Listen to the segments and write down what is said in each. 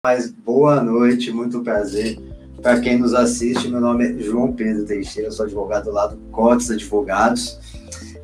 Mas boa noite, muito prazer. Para quem nos assiste, meu nome é João Pedro Teixeira, sou advogado lá do Cotes Advogados,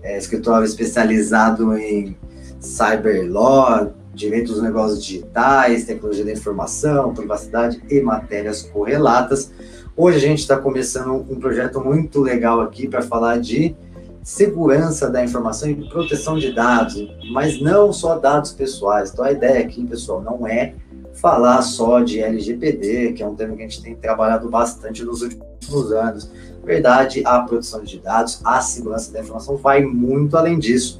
escritório especializado em cyber law, direito dos negócios digitais, tecnologia da informação, privacidade e matérias correlatas. Hoje a gente está começando um projeto muito legal aqui para falar de segurança da informação e proteção de dados, mas não só dados pessoais. Então a ideia aqui, pessoal, não é falar só de LGPD, que é um tema que a gente tem trabalhado bastante nos últimos anos. Na verdade, a proteção de dados, a segurança da informação vai muito além disso.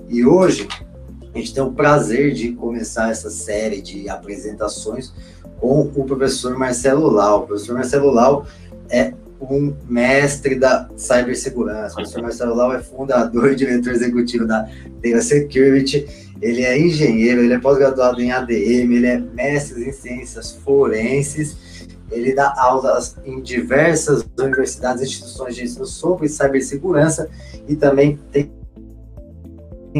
E hoje a gente tem o prazer de começar essa série de apresentações com o professor Marcelo Lau. O professor Marcelo Lau é um mestre da cibersegurança. O professor Marcelo Lau é fundador e diretor executivo da Data Security. Ele é engenheiro, ele é pós-graduado em ADM, ele é mestre em ciências forenses, ele dá aulas em diversas universidades e instituições de ensino sobre cibersegurança e também tem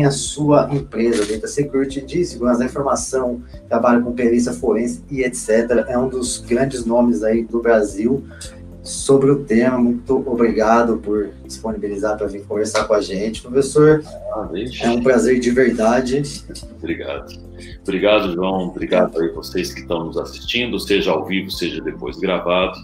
a sua empresa, Data Security, de segurança da informação, trabalha com perícia forense e etc. É um dos grandes nomes aí do Brasil sobre o tema. Muito obrigado por disponibilizar para vir conversar com a gente, professor. É um prazer de verdade. Obrigado, João. Obrigado aí vocês que estão nos assistindo, seja ao vivo, seja depois gravado.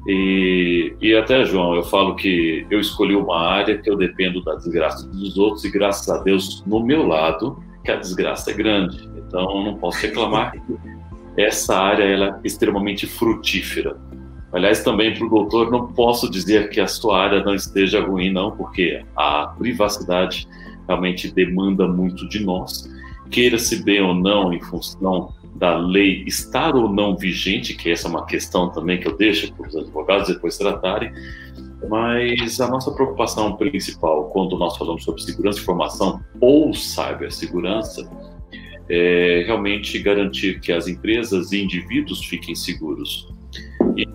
E até, João, eu falo que eu escolhi uma área que eu dependo da desgraça dos outros e, graças a Deus, no meu lado, que a desgraça é grande. Então, eu não posso reclamar que essa área ela é extremamente frutífera. Aliás, também para o doutor, não posso dizer que a sua área não esteja ruim, não, porque a privacidade realmente demanda muito de nós, queira-se bem ou não, em função da lei estar ou não vigente, que essa é uma questão também que eu deixo para os advogados depois tratarem, mas a nossa preocupação principal quando nós falamos sobre segurança de informação ou cibersegurança é realmente garantir que as empresas e indivíduos fiquem seguros.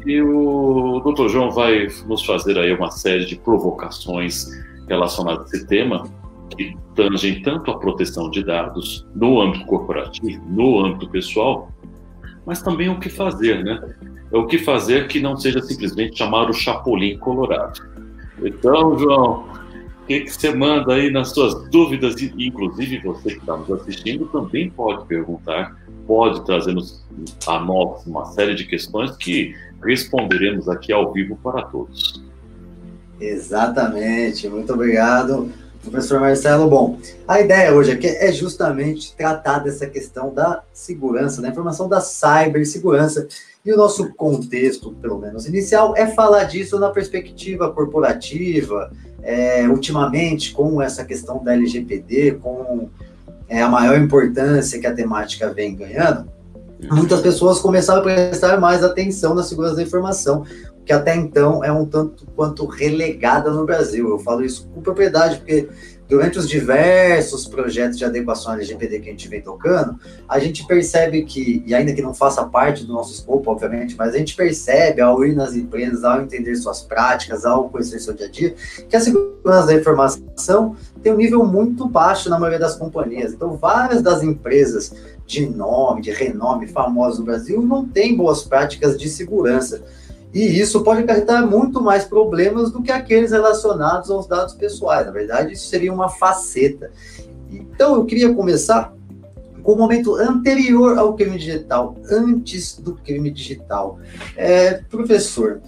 E o Dr. João vai nos fazer aí uma série de provocações relacionadas a esse tema, que tangem tanto a proteção de dados no âmbito corporativo, no âmbito pessoal, mas também o que fazer, né? É o que fazer que não seja simplesmente chamar o Chapolin Colorado. Então, João, o que você manda aí nas suas dúvidas? E, inclusive, você que está nos assistindo também pode perguntar, pode trazer a nós uma série de questões que responderemos aqui ao vivo para todos. Exatamente, muito obrigado, professor Marcelo. Bom, a ideia hoje aqui é justamente tratar dessa questão da segurança, da informação da cibersegurança, e o nosso contexto, pelo menos inicial, é falar disso na perspectiva corporativa, ultimamente com essa questão da LGPD, com a maior importância que a temática vem ganhando, muitas pessoas começaram a prestar mais atenção na segurança da informação, que até então é um tanto quanto relegada no Brasil. Eu falo isso com propriedade, porque durante os diversos projetos de adequação à LGPD que a gente vem tocando, a gente percebe que, e ainda que não faça parte do nosso escopo, obviamente, mas a gente percebe, ao ir nas empresas, ao entender suas práticas, ao conhecer seu dia a dia, que a segurança da informação tem um nível muito baixo na maioria das companhias. Então, várias das empresas de nome, de renome, famosas no Brasil, não têm boas práticas de segurança. E isso pode acarretar muito mais problemas do que aqueles relacionados aos dados pessoais. Na verdade, isso seria uma faceta. Então, eu queria começar com o momento anterior ao crime digital, antes do crime digital. Professor,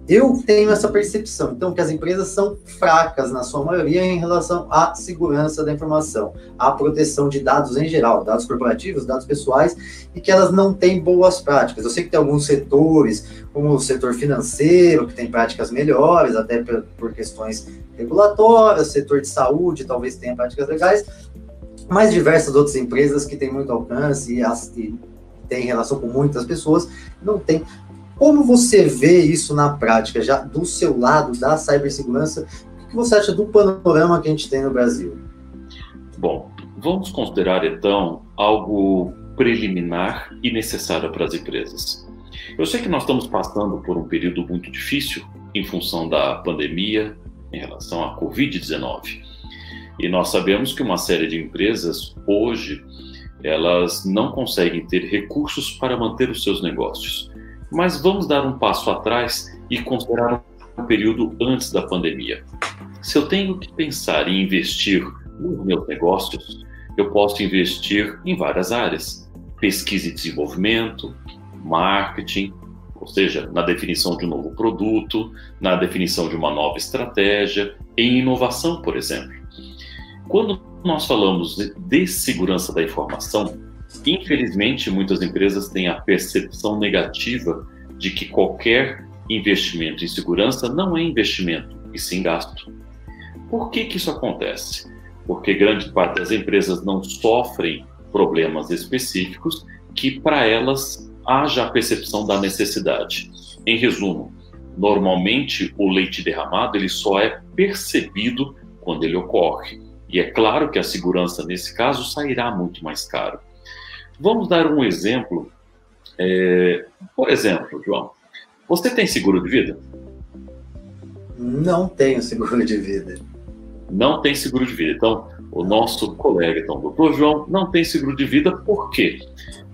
eu tenho essa percepção, então, que as empresas são fracas, na sua maioria, em relação à segurança da informação, à proteção de dados em geral, dados corporativos, dados pessoais, e que elas não têm boas práticas. Eu sei que tem alguns setores, como o setor financeiro, que tem práticas melhores, até por questões regulatórias, o setor de saúde talvez tenha práticas legais, mas diversas outras empresas que têm muito alcance e têm relação com muitas pessoas, não têm. Como você vê isso na prática, já do seu lado, da cibersegurança? O que você acha do panorama que a gente tem no Brasil? Bom, vamos considerar, então, algo preliminar e necessário para as empresas. Eu sei que nós estamos passando por um período muito difícil em função da pandemia, em relação à Covid-19. E nós sabemos que uma série de empresas, hoje, elas não conseguem ter recursos para manter os seus negócios. Mas vamos dar um passo atrás e considerar um período antes da pandemia. Se eu tenho que pensar em investir nos meus negócios, eu posso investir em várias áreas: pesquisa e desenvolvimento, marketing, ou seja, na definição de um novo produto, na definição de uma nova estratégia, em inovação, por exemplo. Quando nós falamos de segurança da informação, infelizmente muitas empresas têm a percepção negativa de que qualquer investimento em segurança não é investimento, e sim gasto. Por que isso acontece? Porque grande parte das empresas não sofrem problemas específicos que para elas haja a percepção da necessidade. Em resumo, normalmente o leite derramado ele só é percebido quando ele ocorre. E é claro que a segurança nesse caso sairá muito mais caro. Vamos dar um exemplo. Por exemplo, João, você tem seguro de vida? Não tenho seguro de vida. Não tem seguro de vida. Então, o nosso colega, então, o Dr. João, não tem seguro de vida. Por quê?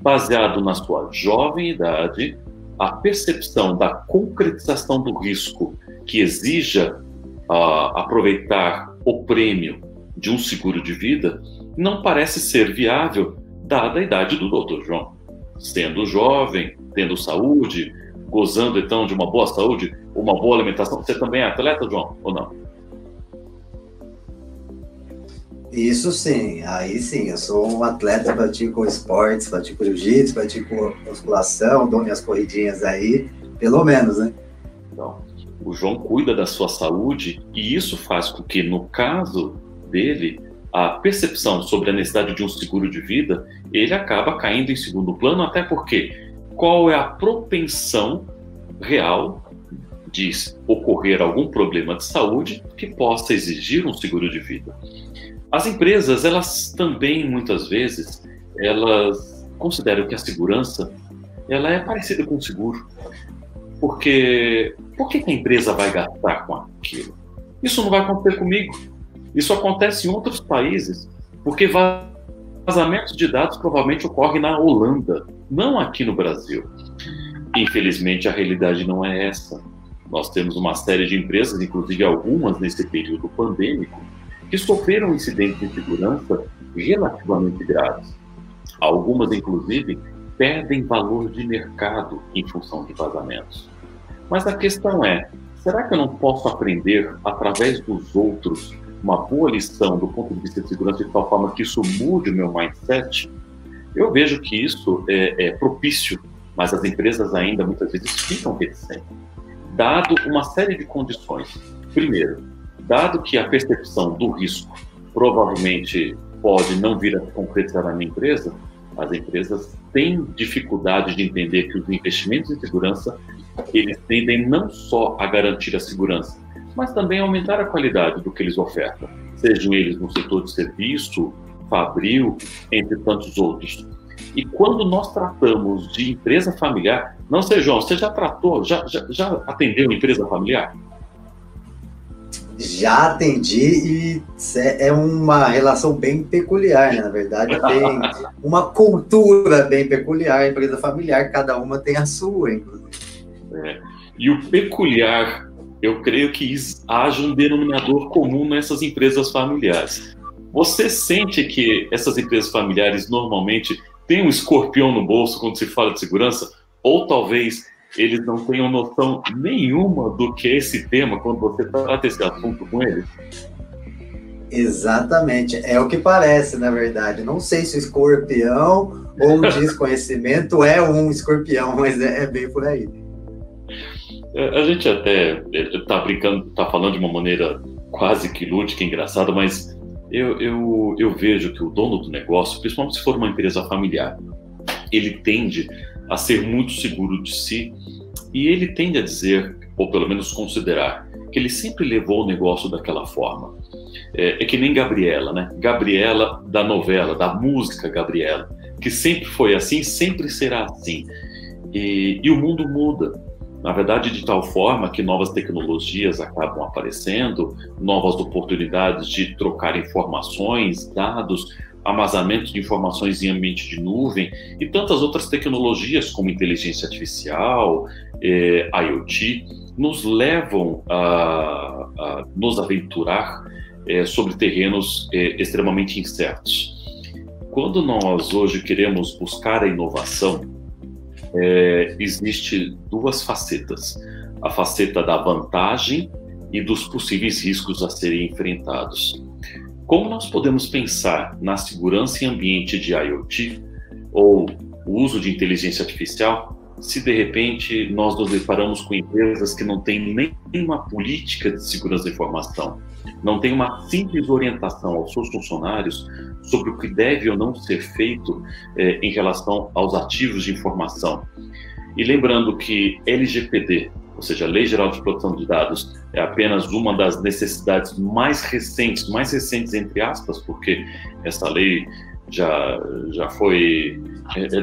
Baseado na sua jovem idade, a percepção da concretização do risco que exija aproveitar o prêmio de um seguro de vida não parece ser viável, dada a idade do Dr. João. Sendo jovem, tendo saúde, gozando, então, de uma boa saúde, uma boa alimentação. Você também é atleta, João, ou não? Isso sim, aí sim, eu sou um atleta, pratico esportes, pratico jiu-jitsu, pratico musculação, dou minhas corridinhas aí, pelo menos, né? Então, o João cuida da sua saúde e isso faz com que, no caso dele, a percepção sobre a necessidade de um seguro de vida, ele acaba caindo em segundo plano, até porque qual é a propensão real de ocorrer algum problema de saúde que possa exigir um seguro de vida? As empresas, elas também, muitas vezes, elas consideram que a segurança, ela é parecida com o seguro. Porque, por que a empresa vai gastar com aquilo? Isso não vai acontecer comigo. Isso acontece em outros países, porque vazamentos de dados provavelmente ocorrem na Holanda, não aqui no Brasil. Infelizmente, a realidade não é essa. Nós temos uma série de empresas, inclusive algumas nesse período pandêmico, que sofreram incidentes de segurança relativamente graves. Algumas, inclusive, perdem valor de mercado em função de vazamentos. Mas a questão é, será que eu não posso aprender, através dos outros, uma boa lição do ponto de vista de segurança, de tal forma que isso mude o meu mindset? Eu vejo que isso é propício, mas as empresas ainda muitas vezes ficam reticentes, dado uma série de condições. Primeiro, dado que a percepção do risco provavelmente pode não vir a se concretizar na minha empresa, as empresas têm dificuldade de entender que os investimentos em segurança, eles tendem não só a garantir a segurança, mas também a aumentar a qualidade do que eles ofertam, sejam eles no setor de serviço, fabril, entre tantos outros. E quando nós tratamos de empresa familiar, não sei, João, você já tratou, já atendeu empresa familiar? Já atendi e é uma relação bem peculiar, né? Na verdade, tem uma cultura bem peculiar, a empresa familiar, cada uma tem a sua, inclusive. E o peculiar, eu creio que haja um denominador comum nessas empresas familiares. Você sente que essas empresas familiares normalmente têm um escorpião no bolso quando se fala de segurança? Ou talvez eles não tenham noção nenhuma do que é esse tema quando você trata esse assunto com eles? Exatamente, é o que parece, na verdade. Não sei se o escorpião ou o desconhecimento é um escorpião, mas é bem por aí. A gente até está brincando, está falando de uma maneira quase que lúdica, engraçada, mas eu vejo que o dono do negócio, principalmente se for uma empresa familiar, ele tende a ser muito seguro de si e ele tende a dizer, ou pelo menos considerar, que ele sempre levou o negócio daquela forma. É que nem Gabriela, né? Gabriela da novela, da música Gabriela, que sempre foi assim, sempre será assim. E o mundo muda. Na verdade, de tal forma que novas tecnologias acabam aparecendo, novas oportunidades de trocar informações, dados, armazenamento de informações em ambiente de nuvem e tantas outras tecnologias como inteligência artificial, IoT, nos levam a nos aventurar sobre terrenos extremamente incertos. Quando nós hoje queremos buscar a inovação, existe duas facetas. A faceta da vantagem e dos possíveis riscos a serem enfrentados. Como nós podemos pensar na segurança em ambiente de IoT ou o uso de inteligência artificial se de repente nós nos deparamos com empresas que não têm nenhuma política de segurança da informação, não tem uma simples orientação aos seus funcionários sobre o que deve ou não ser feito em relação aos ativos de informação? E lembrando que LGPD, ou seja, a Lei Geral de Proteção de Dados, é apenas uma das necessidades mais recentes entre aspas, porque essa lei já foi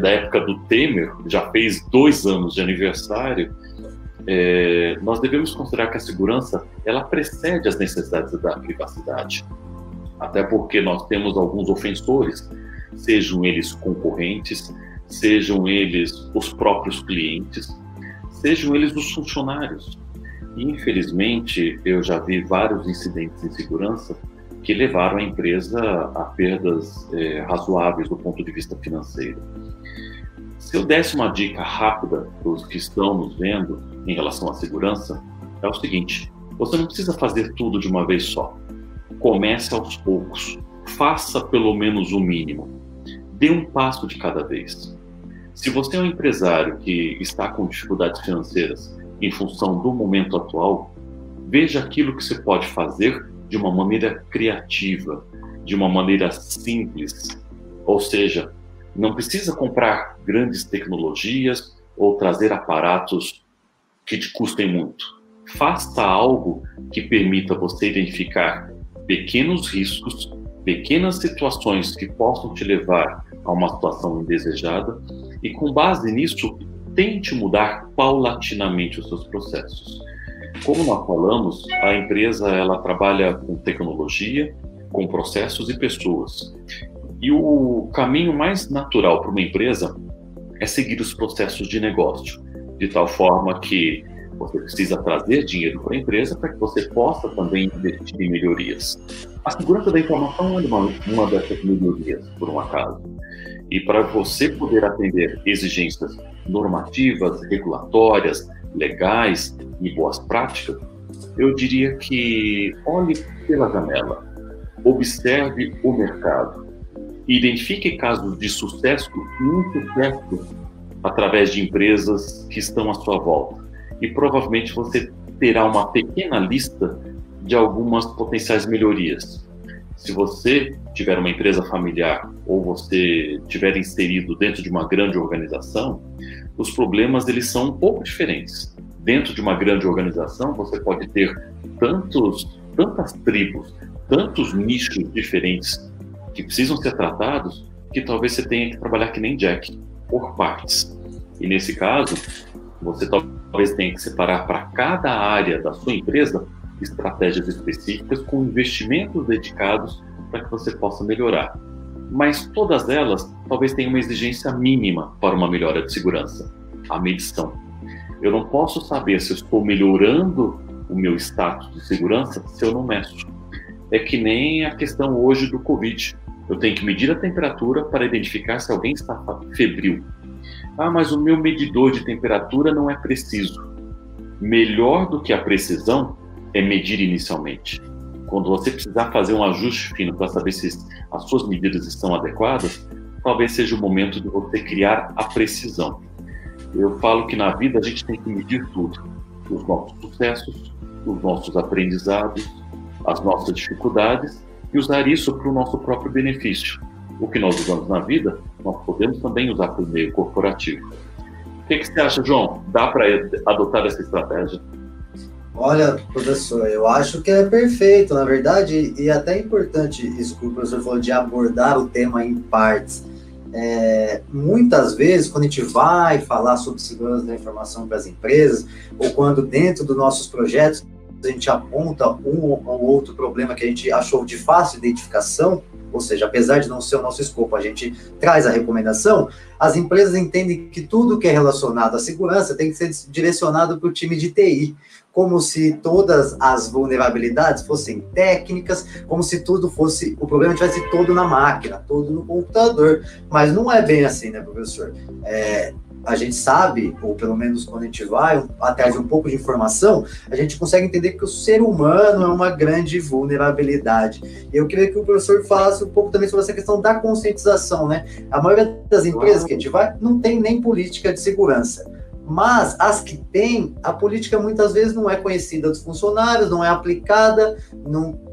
da época do Temer, já fez 2 anos de aniversário. Nós devemos considerar que a segurança ela precede as necessidades da privacidade, até porque nós temos alguns ofensores, sejam eles concorrentes, sejam eles os próprios clientes, sejam eles os funcionários. E, infelizmente, eu já vi vários incidentes de segurança que levaram a empresa a perdas razoáveis do ponto de vista financeiro. Se eu desse uma dica rápida para os que estão nos vendo em relação à segurança, é o seguinte: você não precisa fazer tudo de uma vez só. Comece aos poucos, faça pelo menos o mínimo, dê um passo de cada vez. Se você é um empresário que está com dificuldades financeiras em função do momento atual, veja aquilo que você pode fazer de uma maneira criativa, de uma maneira simples. Ou seja, não precisa comprar grandes tecnologias ou trazer aparatos que te custem muito. Faça algo que permita você identificar pequenos riscos, pequenas situações que possam te levar a uma situação indesejada e, com base nisso, tente mudar paulatinamente os seus processos. Como nós falamos, a empresa ela trabalha com tecnologia, com processos e pessoas. E o caminho mais natural para uma empresa é seguir os processos de negócio, de tal forma que você precisa trazer dinheiro para a empresa para que você possa também investir em melhorias. A segurança da informação é uma dessas melhorias, por um acaso. E para você poder atender exigências normativas, regulatórias, legais e boas práticas, eu diria que olhe pela janela, observe o mercado, identifique casos de sucesso e insucesso através de empresas que estão à sua volta. E provavelmente você terá uma pequena lista de algumas potenciais melhorias. Se você tiver uma empresa familiar ou você tiver inserido dentro de uma grande organização, os problemas eles são um pouco diferentes. Dentro de uma grande organização, você pode ter tantas tribos, tantos nichos diferentes que precisam ser tratados, que talvez você tenha que trabalhar que nem Jack, por partes. E nesse caso, você talvez tenha que separar para cada área da sua empresa estratégias específicas com investimentos dedicados para que você possa melhorar. Mas todas elas talvez tenham uma exigência mínima para uma melhora de segurança: a medição. Eu não posso saber se eu estou melhorando o meu status de segurança se eu não meço. É que nem a questão hoje do Covid. Eu tenho que medir a temperatura para identificar se alguém está febril. Ah, mas o meu medidor de temperatura não é preciso. Melhor do que a precisão é medir inicialmente. Quando você precisar fazer um ajuste fino para saber se as suas medidas estão adequadas, talvez seja o momento de você criar a precisão. Eu falo que na vida a gente tem que medir tudo: os nossos sucessos, os nossos aprendizados, as nossas dificuldades, e usar isso para o nosso próprio benefício. O que nós usamos na vida, nós podemos também usar para o meio corporativo. O que você acha, João? Dá para adotar essa estratégia? Olha, professor, eu acho que é perfeito, na verdade, e até importante isso que o professor falou de abordar o tema em partes. Muitas vezes, quando a gente vai falar sobre segurança da informação para as empresas, ou quando dentro dos nossos projetos a gente aponta um ou outro problema que a gente achou de fácil identificação, ou seja, apesar de não ser o nosso escopo, a gente traz a recomendação, as empresas entendem que tudo que é relacionado à segurança tem que ser direcionado para o time de TI, como se todas as vulnerabilidades fossem técnicas, como se tudo fosse, o problema estivesse todo na máquina, todo no computador, mas não é bem assim, né, professor? A gente sabe, ou pelo menos quando a gente vai atrás de um pouco de informação, a gente consegue entender que o ser humano é uma grande vulnerabilidade. E eu queria que o professor falasse um pouco também sobre essa questão da conscientização, né? A maioria das empresas que a gente vai não tem nem política de segurança. Mas as que têm, a política muitas vezes não é conhecida dos funcionários, não é aplicada,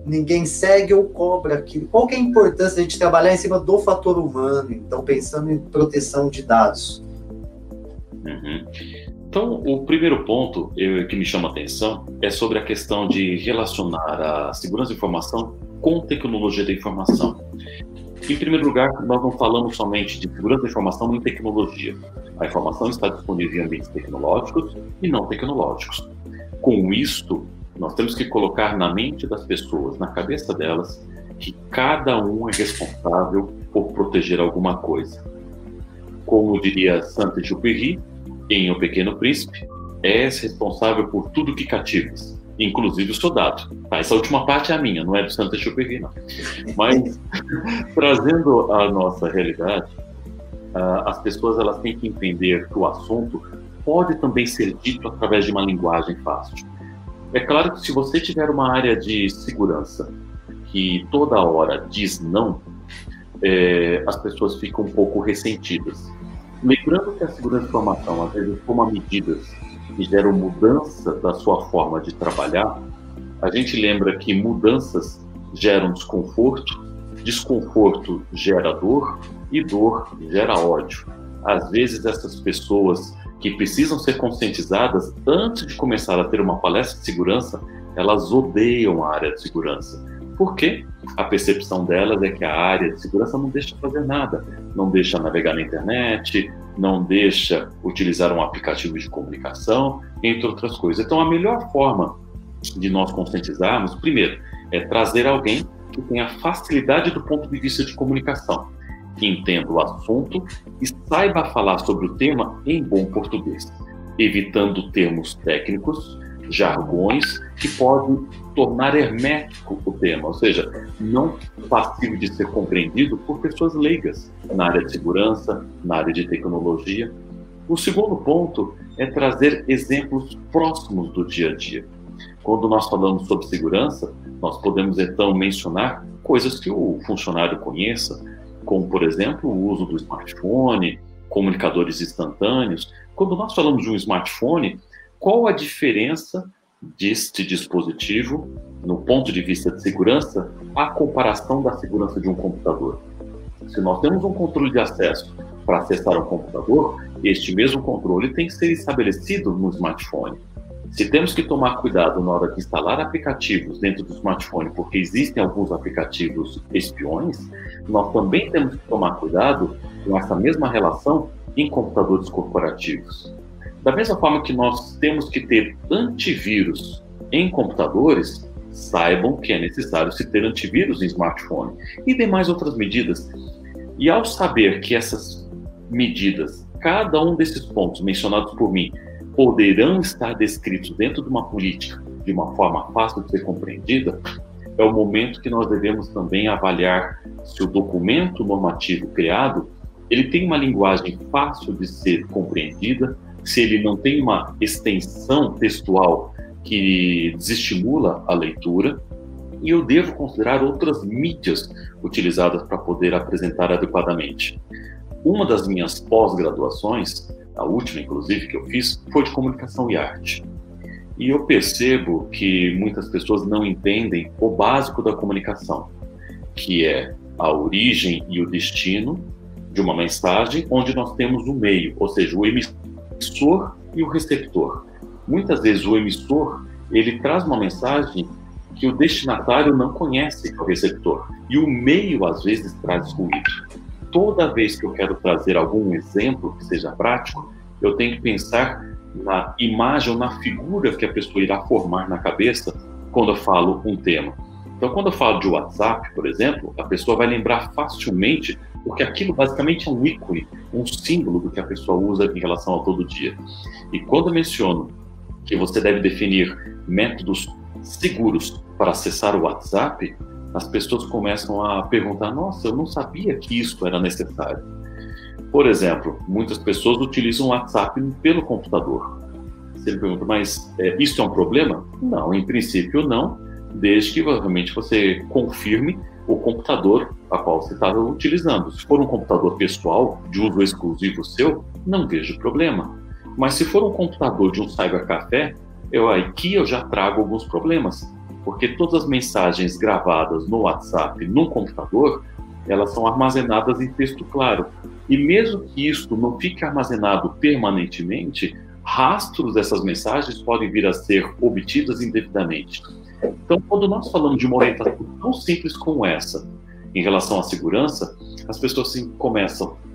ninguém segue ou cobra aquilo. Qual que é a importância de a gente trabalhar em cima do fator humano, então, pensando em proteção de dados? Uhum. Então, o primeiro ponto que me chama a atenção é sobre a questão de relacionar a segurança da informação com tecnologia da informação. Em primeiro lugar, nós não falamos somente de segurança da informação em tecnologia. A informação está disponível em ambientes tecnológicos e não tecnológicos. Com isto, nós temos que colocar na mente das pessoas, na cabeça delas, que cada um é responsável por proteger alguma coisa. Como diria Saint-Exupéry, em O Pequeno Príncipe, és responsável por tudo que cativas, inclusive o soldado. Tá, essa última parte é a minha, não é do Saint-Exupéry, não. Mas, trazendo a nossa realidade, as pessoas elas têm que entender que o assunto pode também ser dito através de uma linguagem fácil. É claro que se você tiver uma área de segurança que toda hora diz não, as pessoas ficam um pouco ressentidas. Lembrando que a segurança da informação, às vezes, toma medidas que geram mudança da sua forma de trabalhar, a gente lembra que mudanças geram desconforto, desconforto gera dor e dor gera ódio. Às vezes, essas pessoas que precisam ser conscientizadas, antes de começar a ter uma palestra de segurança, elas odeiam a área de segurança. Por quê? A percepção delas é que a área de segurança não deixa fazer nada, não deixa navegar na internet, não deixa utilizar um aplicativo de comunicação, entre outras coisas. Então, a melhor forma de nós conscientizarmos, primeiro, é trazer alguém que tenha facilidade do ponto de vista de comunicação, que entenda o assunto e saiba falar sobre o tema em bom português, evitando termos técnicos, jargões que podem tornar hermético o tema, ou seja, não passível de ser compreendido por pessoas leigas na área de segurança, na área de tecnologia. O segundo ponto é trazer exemplos próximos do dia a dia. Quando nós falamos sobre segurança, nós podemos então mencionar coisas que o funcionário conheça, como, por exemplo, o uso do smartphone, comunicadores instantâneos. Quando nós falamos de um smartphone, qual a diferença deste dispositivo, no ponto de vista de segurança, à comparação da segurança de um computador? Se nós temos um controle de acesso para acessar um computador, este mesmo controle tem que ser estabelecido no smartphone. Se temos que tomar cuidado na hora de instalar aplicativos dentro do smartphone, porque existem alguns aplicativos espiões, nós também temos que tomar cuidado com essa mesma relação em computadores corporativos. Da mesma forma que nós temos que ter antivírus em computadores, saibam que é necessário se ter antivírus em smartphone e demais outras medidas. E ao saber que essas medidas, cada um desses pontos mencionados por mim, poderão estar descritos dentro de uma política de uma forma fácil de ser compreendida, é o momento que nós devemos também avaliar se o documento normativo criado, ele tem uma linguagem fácil de ser compreendida, se ele não tem uma extensão textual que desestimula a leitura, e eu devo considerar outras mídias utilizadas para poder apresentar adequadamente. Uma das minhas pós-graduações, a última inclusive que eu fiz, foi de comunicação e arte. E eu percebo que muitas pessoas não entendem o básico da comunicação, que é a origem e o destino de uma mensagem, onde nós temos o meio, ou seja, o emissor e o receptor. Muitas vezes o emissor, ele traz uma mensagem que o destinatário não conhece, que é o receptor, e o meio às vezes traz ruído. Toda vez que eu quero trazer algum exemplo que seja prático, eu tenho que pensar na imagem ou na figura que a pessoa irá formar na cabeça quando eu falo um tema. Então, quando eu falo de WhatsApp, por exemplo, a pessoa vai lembrar facilmente, porque aquilo basicamente é um ícone, um símbolo do que a pessoa usa em relação ao todo dia. E quando eu menciono que você deve definir métodos seguros para acessar o WhatsApp, as pessoas começam a perguntar: nossa, eu não sabia que isso era necessário. Por exemplo, muitas pessoas utilizam o WhatsApp pelo computador. Você me pergunta: mas isso é um problema? Não, em princípio não, desde que realmente você confirme o computador a qual você está utilizando. Se for um computador pessoal, de uso exclusivo seu, não vejo problema. Mas se for um computador de um cybercafé, aqui eu já trago alguns problemas, porque todas as mensagens gravadas no WhatsApp, no computador, elas são armazenadas em texto claro. E mesmo que isso não fique armazenado permanentemente, rastros dessas mensagens podem vir a ser obtidas indevidamente. Então, quando nós falamos de uma orientação tão simples como essa, em relação à segurança, as pessoas assim,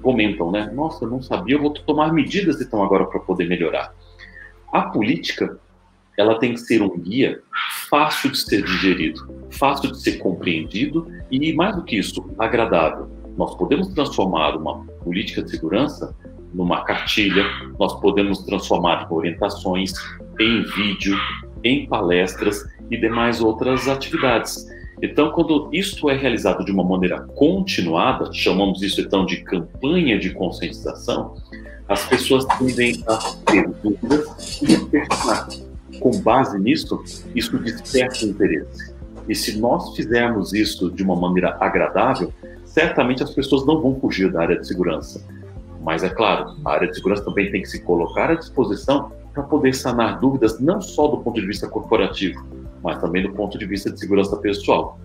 comentam, né? Nossa, eu não sabia, eu vou tomar medidas então agora para poder melhorar. A política, ela tem que ser um guia fácil de ser digerido, fácil de ser compreendido e, mais do que isso, agradável. Nós podemos transformar uma política de segurança numa cartilha, nós podemos transformar em orientações, em vídeo, em palestras e demais outras atividades. Então, quando isso é realizado de uma maneira continuada, chamamos isso então de campanha de conscientização, as pessoas tendem a ter dúvidas e questionar. Com base nisso, isso desperta interesse. E se nós fizermos isso de uma maneira agradável, certamente as pessoas não vão fugir da área de segurança. Mas, é claro, a área de segurança também tem que se colocar à disposição para poder sanar dúvidas, não só do ponto de vista corporativo, mas também do ponto de vista de segurança pessoal.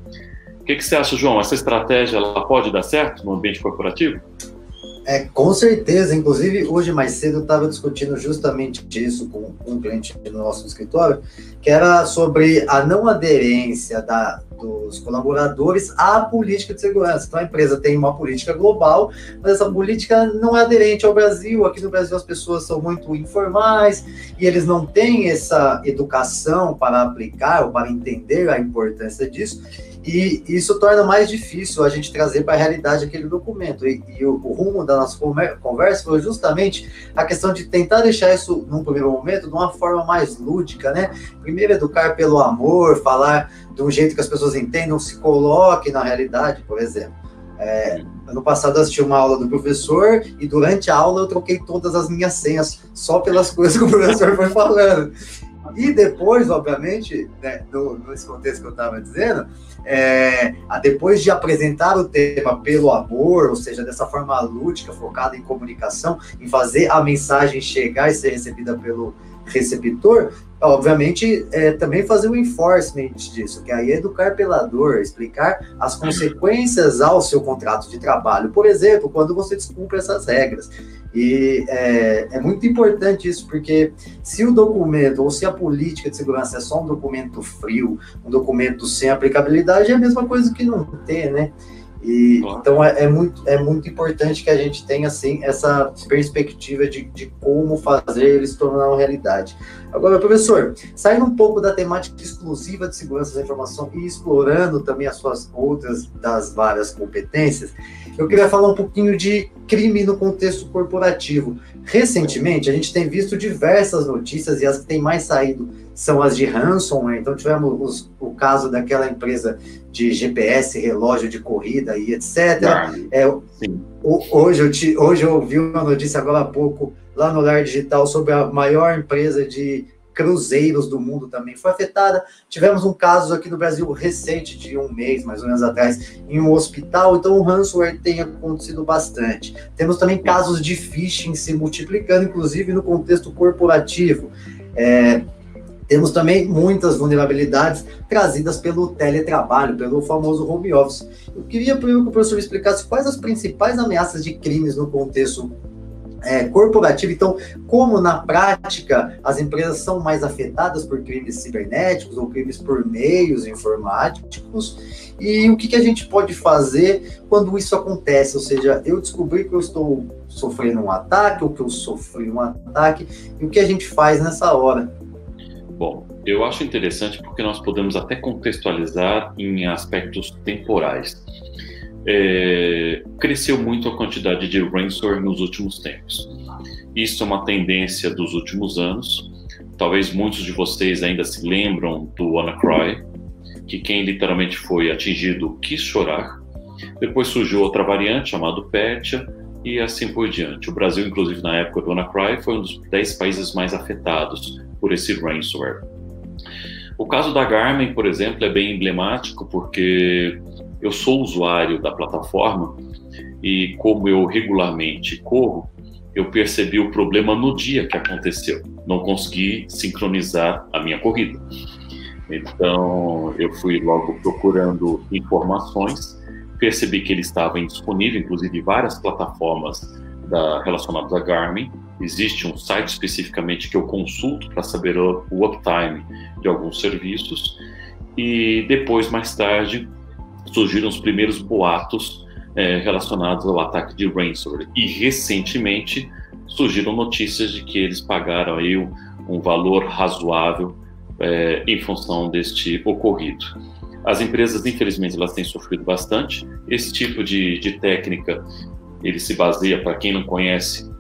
O que você acha, João? Essa estratégia ela pode dar certo no ambiente corporativo? Com certeza. Inclusive, hoje mais cedo eu estava discutindo justamente isso com um cliente no nosso escritório, que era sobre a não aderência dos colaboradores à política de segurança. Então, a empresa tem uma política global, mas essa política não é aderente ao Brasil. Aqui no Brasil, as pessoas são muito informais e eles não têm essa educação para aplicar ou para entender a importância disso. E isso torna mais difícil a gente trazer para a realidade aquele documento. E o rumo da nossa conversa foi justamente a questão de tentar deixar isso, num primeiro momento, de uma forma mais lúdica, né? Primeiro, educar pelo amor, falar de um jeito que as pessoas entendam, se coloque na realidade, por exemplo. Ano passado eu assisti uma aula do professor e durante a aula eu troquei todas as minhas senhas só pelas coisas que o professor foi falando. E depois, obviamente, né, nesse contexto que eu estava dizendo, depois de apresentar o tema pelo amor, ou seja, dessa forma lúdica, focada em comunicação, em fazer a mensagem chegar e ser recebida pelo receptor, obviamente, também fazer um enforcement disso, que aí é educar pela dor, explicar as consequências ao seu contrato de trabalho, por exemplo, quando você descumpre essas regras. E é muito importante isso, porque se o documento, ou se a política de segurança é só um documento frio, um documento sem aplicabilidade, é a mesma coisa que não ter, né? Então, é muito importante que a gente tenha, assim, essa perspectiva de como fazer ele se tornar uma realidade. Agora, professor, saindo um pouco da temática exclusiva de segurança da informação e explorando também as suas outras das várias competências, eu queria falar um pouquinho de crime no contexto corporativo. Recentemente, a gente tem visto diversas notícias e as que têm mais saído são as de ransomware. Então, tivemos o caso daquela empresa de GPS, relógio de corrida e etc. Hoje eu ouvi uma notícia agora há pouco, lá no Lar Digital, sobre a maior empresa de cruzeiros do mundo também foi afetada. Tivemos um caso aqui no Brasil recente, de um mês, mais ou menos atrás, em um hospital. Então, o ransomware tem acontecido bastante. Temos também casos de phishing se multiplicando, inclusive no contexto corporativo. Temos também muitas vulnerabilidades trazidas pelo teletrabalho, pelo famoso home office. Eu queria que o professor me explicasse quais as principais ameaças de crimes no contexto corporativo. Então, como na prática as empresas são mais afetadas por crimes cibernéticos ou crimes por meios informáticos, e o que a gente pode fazer quando isso acontece, ou seja, eu descobri que eu estou sofrendo um ataque ou que eu sofri um ataque, e o que a gente faz nessa hora? Bom, eu acho interessante porque nós podemos até contextualizar em aspectos temporais. Cresceu muito a quantidade de ransomware nos últimos tempos. Isso é uma tendência dos últimos anos. Talvez muitos de vocês ainda se lembram do WannaCry, que quem literalmente foi atingido quis chorar. Depois surgiu outra variante chamada Petya e assim por diante. O Brasil, inclusive, na época do WannaCry, foi um dos 10 países mais afetados por esse ransomware. O caso da Garmin, por exemplo, é bem emblemático porque eu sou usuário da plataforma e como eu regularmente corro, eu percebi o problema no dia que aconteceu. Não consegui sincronizar a minha corrida. Então, eu fui logo procurando informações, percebi que ele estava indisponível, inclusive várias plataformas relacionadas a Garmin. Existe um site especificamente que eu consulto para saber o uptime de alguns serviços. E depois, mais tarde, surgiram os primeiros boatos relacionados ao ataque de ransomware. E, recentemente, surgiram notícias de que eles pagaram aí um valor razoável em função deste ocorrido. As empresas, infelizmente, elas têm sofrido bastante. Esse tipo de técnica, ele se baseia, para quem não conhece,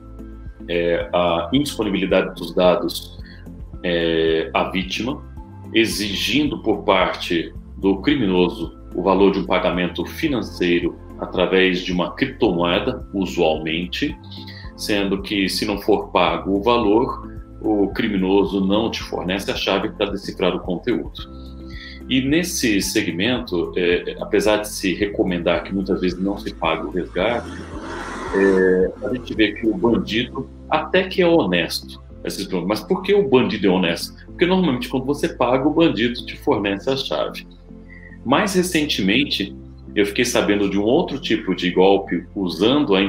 a indisponibilidade dos dados à vítima, exigindo por parte do criminoso o valor de um pagamento financeiro através de uma criptomoeda, usualmente, sendo que, se não for pago o valor, o criminoso não te fornece a chave para decifrar o conteúdo. E nesse segmento, apesar de se recomendar que muitas vezes não se pague o resgate, a gente vê que o bandido até que é honesto. Mas por que o bandido é honesto? Porque normalmente quando você paga, o bandido te fornece a chave. Mais recentemente, eu fiquei sabendo de um outro tipo de golpe,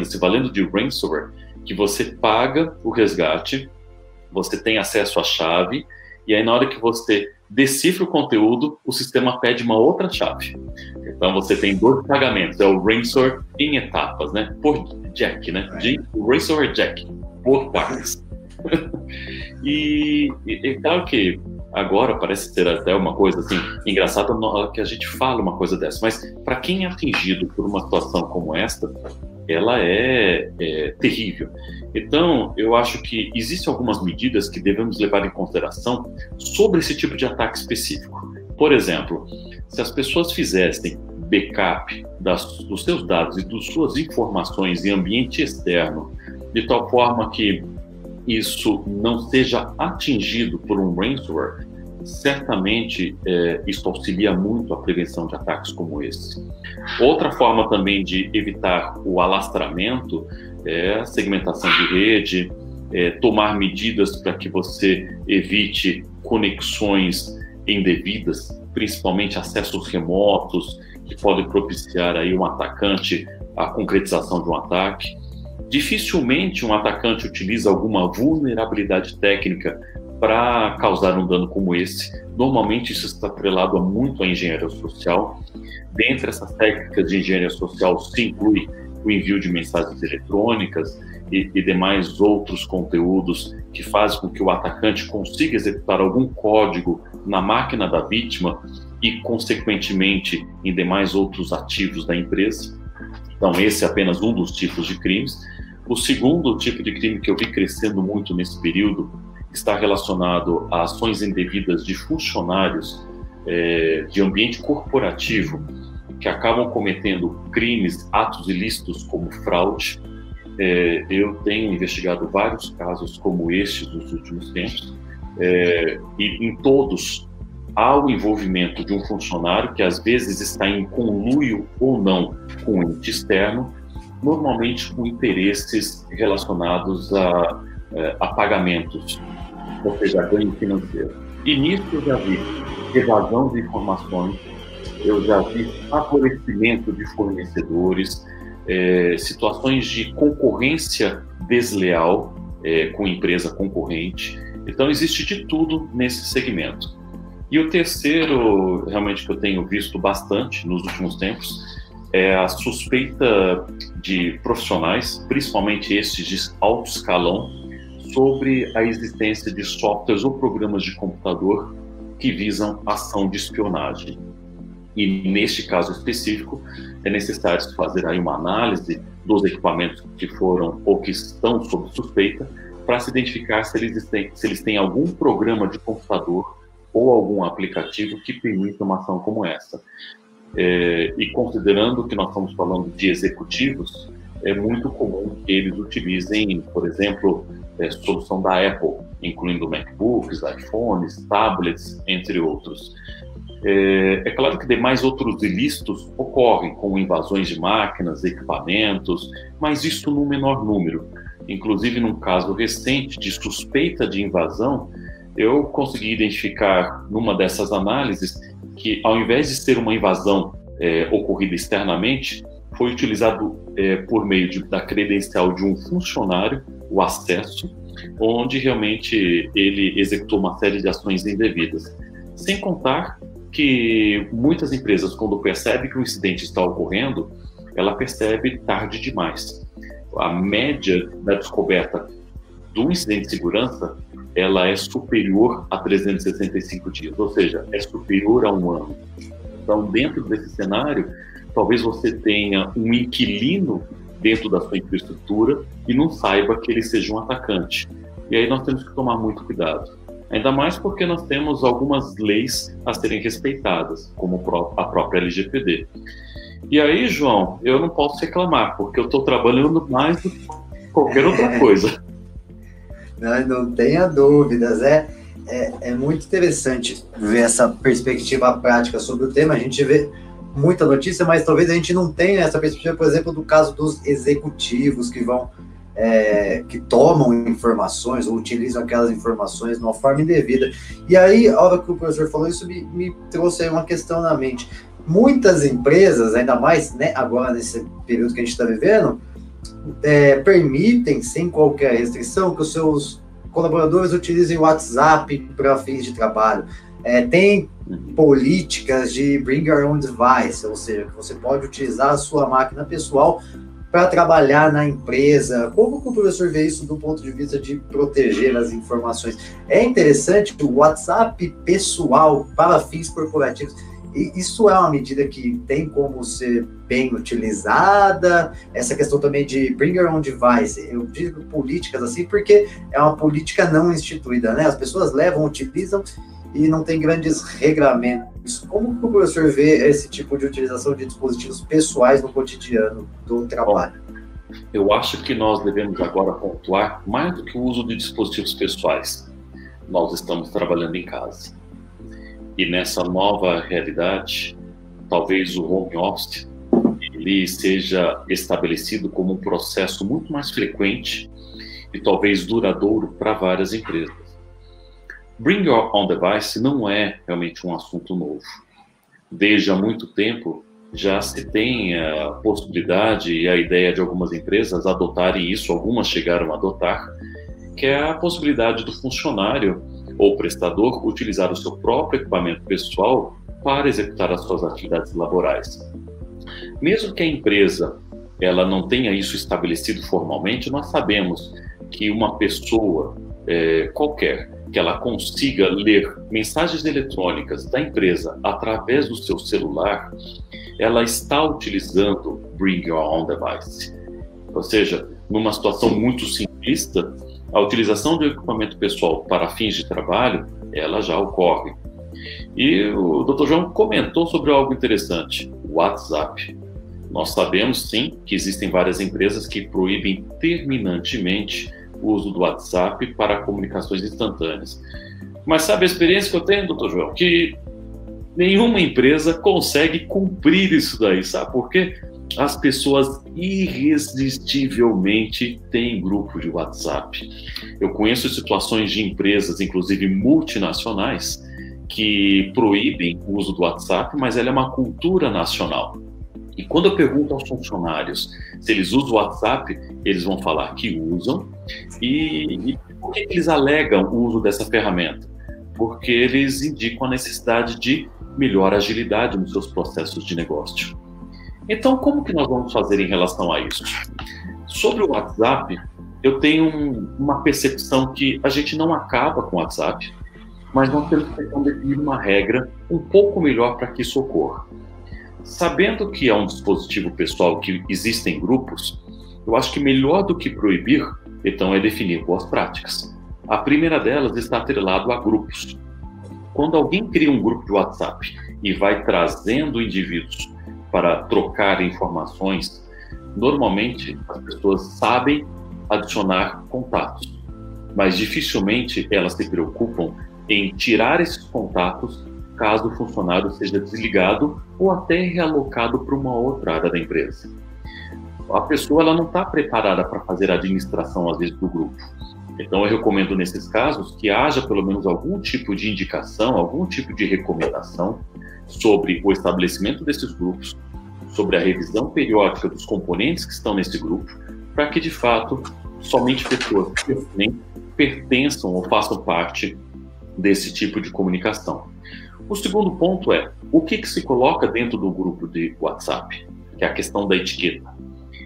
se valendo de ransomware, que você paga o resgate, você tem acesso à chave, e aí na hora que você decifra o conteúdo, o sistema pede uma outra chave. Então você tem 2 pagamentos, é o ransomware em etapas, né? Por jack, né? O ransomware jack, por partes. E claro que agora parece ser até uma coisa assim engraçada que a gente fala uma coisa dessa, mas para quem é atingido por uma situação como esta, ela é terrível. Então, eu acho que existem algumas medidas que devemos levar em consideração sobre esse tipo de ataque específico. Por exemplo, se as pessoas fizessem backup dos seus dados e das suas informações em ambiente externo, de tal forma que isso não seja atingido por um ransomware, certamente isso auxilia muito a prevenção de ataques como esse. Outra forma também de evitar o alastramento é a segmentação de rede, tomar medidas para que você evite conexões indevidas, principalmente acessos remotos, que podem propiciar aí um atacante a concretização de um ataque. Dificilmente um atacante utiliza alguma vulnerabilidade técnica para causar um dano como esse. Normalmente isso está atrelado muito à engenharia social. Dentre essas técnicas de engenharia social se inclui o envio de mensagens eletrônicas e demais outros conteúdos que fazem com que o atacante consiga executar algum código na máquina da vítima e, consequentemente, em demais outros ativos da empresa. Então, esse é apenas um dos tipos de crimes. O segundo tipo de crime que eu vi crescendo muito nesse período está relacionado a ações indevidas de funcionários de ambiente corporativo que acabam cometendo crimes, atos ilícitos como fraude. Eu tenho investigado vários casos como este nos últimos tempos, e em todos há o envolvimento de um funcionário que às vezes está em conluio ou não com um ente externo, normalmente com interesses relacionados a pagamentos, ou seja, ganho financeiro. E nisso eu já vi evasão de informações, eu já vi favorecimento de fornecedores, situações de concorrência desleal com empresa concorrente. Então, existe de tudo nesse segmento. E o terceiro, realmente, que eu tenho visto bastante nos últimos tempos, é a suspeita de profissionais, principalmente estes de alto escalão, sobre a existência de softwares ou programas de computador que visam ação de espionagem. E, neste caso específico, é necessário fazer aí uma análise dos equipamentos que foram ou que estão sob suspeita para se identificar se eles têm algum programa de computador ou algum aplicativo que permita uma ação como essa. E considerando que nós estamos falando de executivos, é muito comum que eles utilizem, por exemplo, solução da Apple, incluindo MacBooks, iPhones, tablets, entre outros. É claro que demais outros ilícitos ocorrem, como invasões de máquinas, equipamentos, mas isso no menor número. Inclusive, num caso recente de suspeita de invasão, eu consegui identificar numa dessas análises que, ao invés de ser uma invasão ocorrida externamente, foi utilizado por meio da credencial de um funcionário, o acesso, onde realmente ele executou uma série de ações indevidas. Sem contar que muitas empresas, quando percebem que um incidente está ocorrendo, ela percebe tarde demais. A média da descoberta do incidente de segurança, ela é superior a 365 dias, ou seja, é superior a um ano. Então, dentro desse cenário, talvez você tenha um inquilino dentro da sua infraestrutura e não saiba que ele seja um atacante. E aí nós temos que tomar muito cuidado. Ainda mais porque nós temos algumas leis a serem respeitadas, como a própria LGPD. E aí, João, eu não posso reclamar, porque eu estou trabalhando mais do que qualquer outra coisa. Não tenha dúvidas, é muito interessante ver essa perspectiva prática sobre o tema. A gente vê muita notícia, mas talvez a gente não tenha essa perspectiva, por exemplo, do caso dos executivos que vão que tomam informações ou utilizam aquelas informações de uma forma indevida. E aí, a hora que o professor falou isso, me trouxe aí uma questão na mente. Muitas empresas, ainda mais, né, agora nesse período que a gente está vivendo, permitem, sem qualquer restrição, que os seus colaboradores utilizem o WhatsApp para fins de trabalho. Tem políticas de bring your own device, ou seja, que você pode utilizar a sua máquina pessoal para trabalhar na empresa. Como que o professor vê isso do ponto de vista de proteger as informações? É interessante que o WhatsApp pessoal para fins corporativos, isso é uma medida que tem como ser bem utilizada? Essa questão também de bring your own device, eu digo políticas assim, porque é uma política não instituída, né? As pessoas levam, utilizam e não tem grandes regramentos. Como que o professor vê esse tipo de utilização de dispositivos pessoais no cotidiano do trabalho? Eu acho que nós devemos agora pontuar mais do que o uso de dispositivos pessoais. Nós estamos trabalhando em casa. E nessa nova realidade, talvez o home office ele seja estabelecido como um processo muito mais frequente e talvez duradouro para várias empresas. Bring Your Own Device não é realmente um assunto novo. Desde há muito tempo já se tem a possibilidade e a ideia de algumas empresas adotarem isso, algumas chegaram a adotar, que é a possibilidade do funcionário ou prestador utilizar o seu próprio equipamento pessoal para executar as suas atividades laborais. Mesmo que a empresa ela não tenha isso estabelecido formalmente, nós sabemos que uma pessoa qualquer que ela consiga ler mensagens eletrônicas da empresa através do seu celular, ela está utilizando Bring Your Own Device. Ou seja, numa situação muito simplista, a utilização do equipamento pessoal para fins de trabalho, ela já ocorre. E o Dr. João comentou sobre algo interessante, o WhatsApp. Nós sabemos, sim, que existem várias empresas que proíbem terminantemente o uso do WhatsApp para comunicações instantâneas. Mas sabe a experiência que eu tenho, Dr. João? Que nenhuma empresa consegue cumprir isso daí, sabe por quê? As pessoas irresistivelmente têm grupo de WhatsApp. Eu conheço situações de empresas, inclusive multinacionais, que proíbem o uso do WhatsApp, mas ela é uma cultura nacional. E quando eu pergunto aos funcionários se eles usam o WhatsApp, eles vão falar que usam. E por que eles alegam o uso dessa ferramenta? Porque eles indicam a necessidade de melhor agilidade nos seus processos de negócio. Então, como que nós vamos fazer em relação a isso? Sobre o WhatsApp, eu tenho uma percepção que a gente não acaba com o WhatsApp, mas nós temos que então definir uma regra um pouco melhor para que isso ocorra. Sabendo que é um dispositivo pessoal, que existem grupos, eu acho que melhor do que proibir, então, é definir boas práticas. A primeira delas está atrelado a grupos. Quando alguém cria um grupo de WhatsApp e vai trazendo indivíduos para trocar informações, normalmente as pessoas sabem adicionar contatos, mas dificilmente elas se preocupam em tirar esses contatos caso o funcionário seja desligado ou até realocado para uma outra área da empresa. A pessoa ela não está preparada para fazer a administração, às vezes, do grupo. Então, eu recomendo, nesses casos, que haja pelo menos algum tipo de indicação, algum tipo de recomendação sobre o estabelecimento desses grupos, sobre a revisão periódica dos componentes que estão nesse grupo, para que, de fato, somente pessoas que nem pertençam ou façam parte desse tipo de comunicação. O segundo ponto é o que se coloca dentro do grupo de WhatsApp, que é a questão da etiqueta.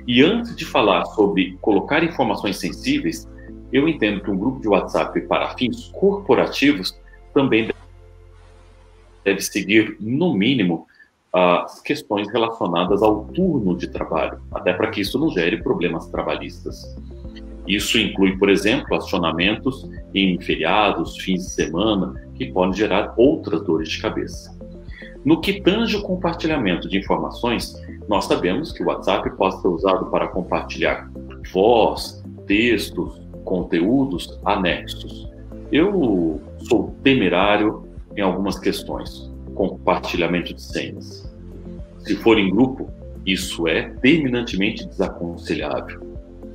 E antes de falar sobre colocar informações sensíveis, eu entendo que um grupo de WhatsApp para fins corporativos também deve seguir, no mínimo, as questões relacionadas ao turno de trabalho, até para que isso não gere problemas trabalhistas. Isso inclui, por exemplo, acionamentos em feriados, fins de semana, que podem gerar outras dores de cabeça. No que tange o compartilhamento de informações, nós sabemos que o WhatsApp pode ser usado para compartilhar voz, textos, conteúdos, anexos. Eu sou temerário em algumas questões. Compartilhamento de senhas. Se for em grupo, isso é terminantemente desaconselhável.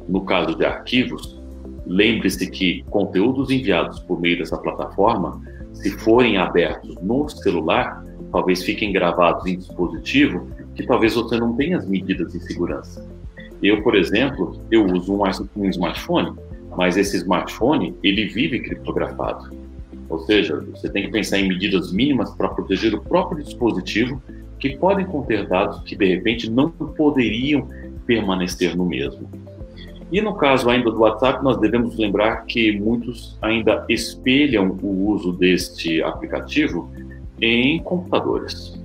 No caso de arquivos, lembre-se que conteúdos enviados por meio dessa plataforma, se forem abertos no celular, talvez fiquem gravados em dispositivo que talvez você não tenha as medidas de segurança. Eu, por exemplo, eu uso um smartphone, mas esse smartphone, ele vive criptografado. Ou seja, você tem que pensar em medidas mínimas para proteger o próprio dispositivo, que podem conter dados que, de repente, não poderiam permanecer no mesmo. E no caso ainda do WhatsApp, nós devemos lembrar que muitos ainda espelham o uso deste aplicativo em computadores.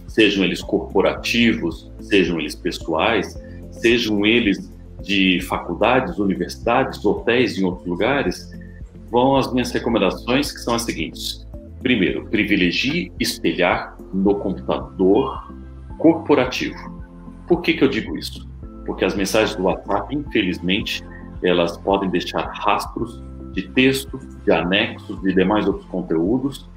Sejam eles corporativos, sejam eles pessoais, sejam eles de faculdades, universidades, hotéis em outros lugares, vão as minhas recomendações, que são as seguintes. Primeiro, privilegie espelhar no computador corporativo. Por que eu digo isso? Porque as mensagens do WhatsApp, infelizmente, elas podem deixar rastros de texto, de anexos e demais outros conteúdos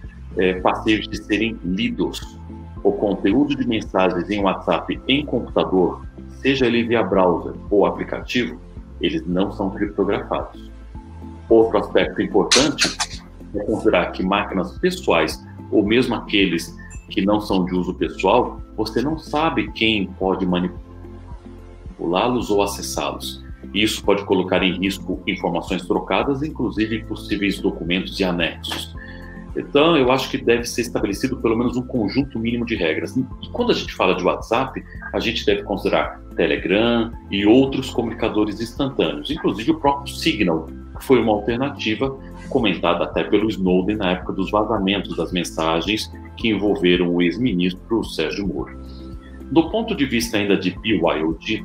passíveis de serem lidos. O conteúdo de mensagens em WhatsApp em computador, seja ele via browser ou aplicativo, eles não são criptografados. Outro aspecto importante é considerar que máquinas pessoais, ou mesmo aqueles que não são de uso pessoal, você não sabe quem pode manipulá-los ou acessá-los. Isso pode colocar em risco informações trocadas, inclusive possíveis documentos e anexos. Então, eu acho que deve ser estabelecido pelo menos um conjunto mínimo de regras. E quando a gente fala de WhatsApp, a gente deve considerar Telegram e outros comunicadores instantâneos, inclusive o próprio Signal, que foi uma alternativa comentada até pelo Snowden na época dos vazamentos das mensagens que envolveram o ex-ministro Sérgio Moro. Do ponto de vista ainda de BYOD,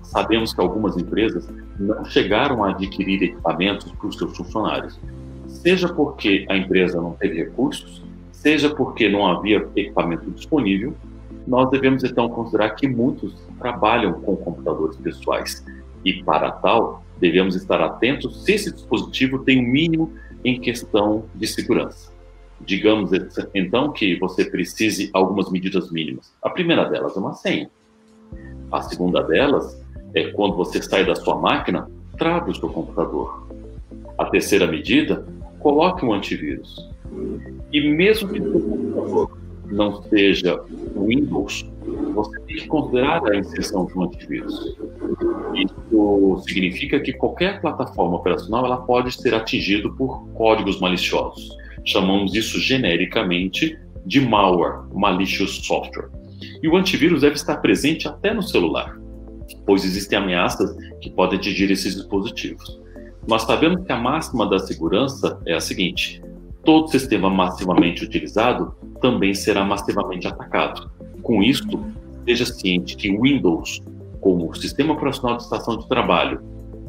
sabemos que algumas empresas não chegaram a adquirir equipamentos para os seus funcionários, seja porque a empresa não teve recursos, seja porque não havia equipamento disponível. Nós devemos então considerar que muitos trabalham com computadores pessoais e, para tal, devemos estar atentos se esse dispositivo tem um mínimo em questão de segurança. Digamos então que você precise algumas medidas mínimas. A primeira delas é uma senha. A segunda delas é quando você sai da sua máquina, trave o seu computador. A terceira medida, coloque um antivírus. E mesmo que o seu computador não seja Windows, você tem que considerar a inserção de um antivírus. Isso significa que qualquer plataforma operacional ela pode ser atingida por códigos maliciosos. Chamamos isso genericamente de malware, malicious software. E o antivírus deve estar presente até no celular. pois existem ameaças que podem atingir esses dispositivos. Nós sabemos que a máxima da segurança é a seguinte: todo sistema massivamente utilizado também será massivamente atacado. Com isso, seja ciente que Windows, como sistema operacional de estação de trabalho,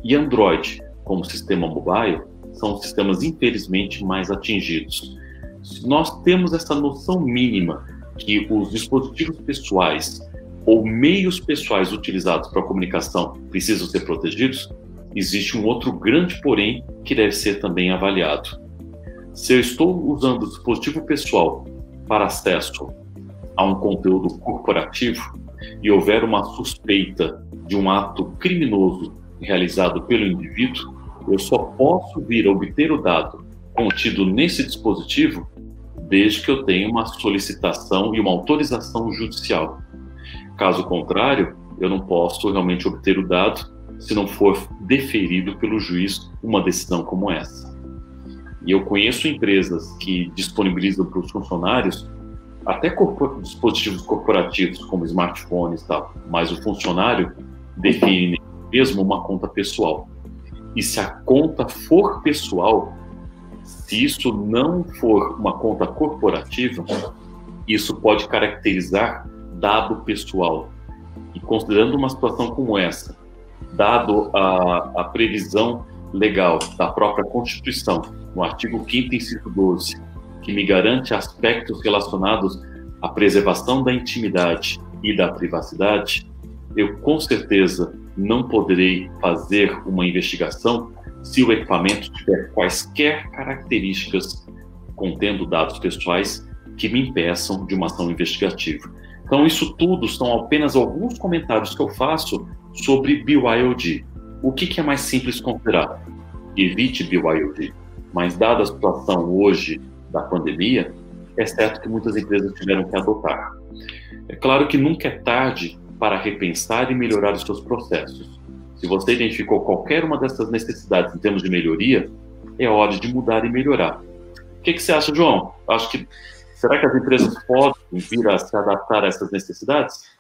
e Android, como sistema mobile, são sistemas infelizmente mais atingidos. Se nós temos essa noção mínima que os dispositivos pessoais ou meios pessoais utilizados para a comunicação precisam ser protegidos, existe um outro grande porém que deve ser também avaliado. Se eu estou usando o dispositivo pessoal para acesso a um conteúdo corporativo e houver uma suspeita de um ato criminoso realizado pelo indivíduo, eu só posso vir a obter o dado contido nesse dispositivo desde que eu tenha uma solicitação e uma autorização judicial. Caso contrário, eu não posso realmente obter o dado se não for deferido pelo juiz uma decisão como essa. E eu conheço empresas que disponibilizam para os funcionários até dispositivos corporativos, como smartphones e tal, mas o funcionário define mesmo uma conta pessoal. E se a conta for pessoal, se isso não for uma conta corporativa, isso pode caracterizar dado pessoal. E considerando uma situação como essa, dado a previsão legal da própria Constituição, no artigo 5º, inciso 12, que me garante aspectos relacionados à preservação da intimidade e da privacidade, eu com certeza não poderei fazer uma investigação se o equipamento tiver quaisquer características contendo dados pessoais que me impeçam de uma ação investigativa. Então, isso tudo são apenas alguns comentários que eu faço sobre BYOD. O que é mais simples considerar? Evite BYOD. Mas, dada a situação hoje da pandemia, é certo que muitas empresas tiveram que adotar. É claro que nunca é tarde para repensar e melhorar os seus processos. Se você identificou qualquer uma dessas necessidades em termos de melhoria, é hora de mudar e melhorar. O que você acha, João? Será que as empresas podem vir a se adaptar a essas necessidades?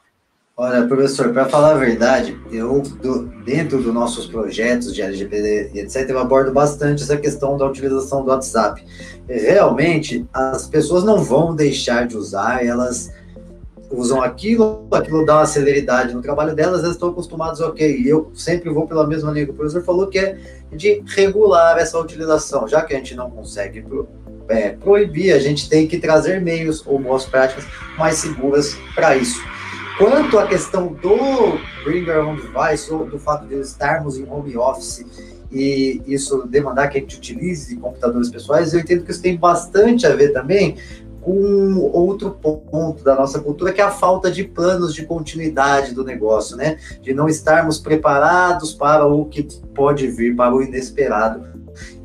Olha, professor, para falar a verdade, dentro dos nossos projetos de LGPD e etc., eu abordo bastante essa questão da utilização do WhatsApp. Realmente, as pessoas não vão deixar de usar, elas usam aquilo dá uma celeridade no trabalho delas, elas estão acostumadas, ok, e eu sempre vou pela mesma linha que o professor falou, que é de regular essa utilização, já que a gente não consegue proibir, a gente tem que trazer meios ou boas práticas mais seguras para isso. Quanto à questão do Bring Your Own Device, ou do fato de estarmos em home office e isso demandar que a gente utilize computadores pessoais, eu entendo que isso tem bastante a ver também com outro ponto da nossa cultura, que é a falta de planos de continuidade do negócio, né? De não estarmos preparados para o que pode vir, para o inesperado.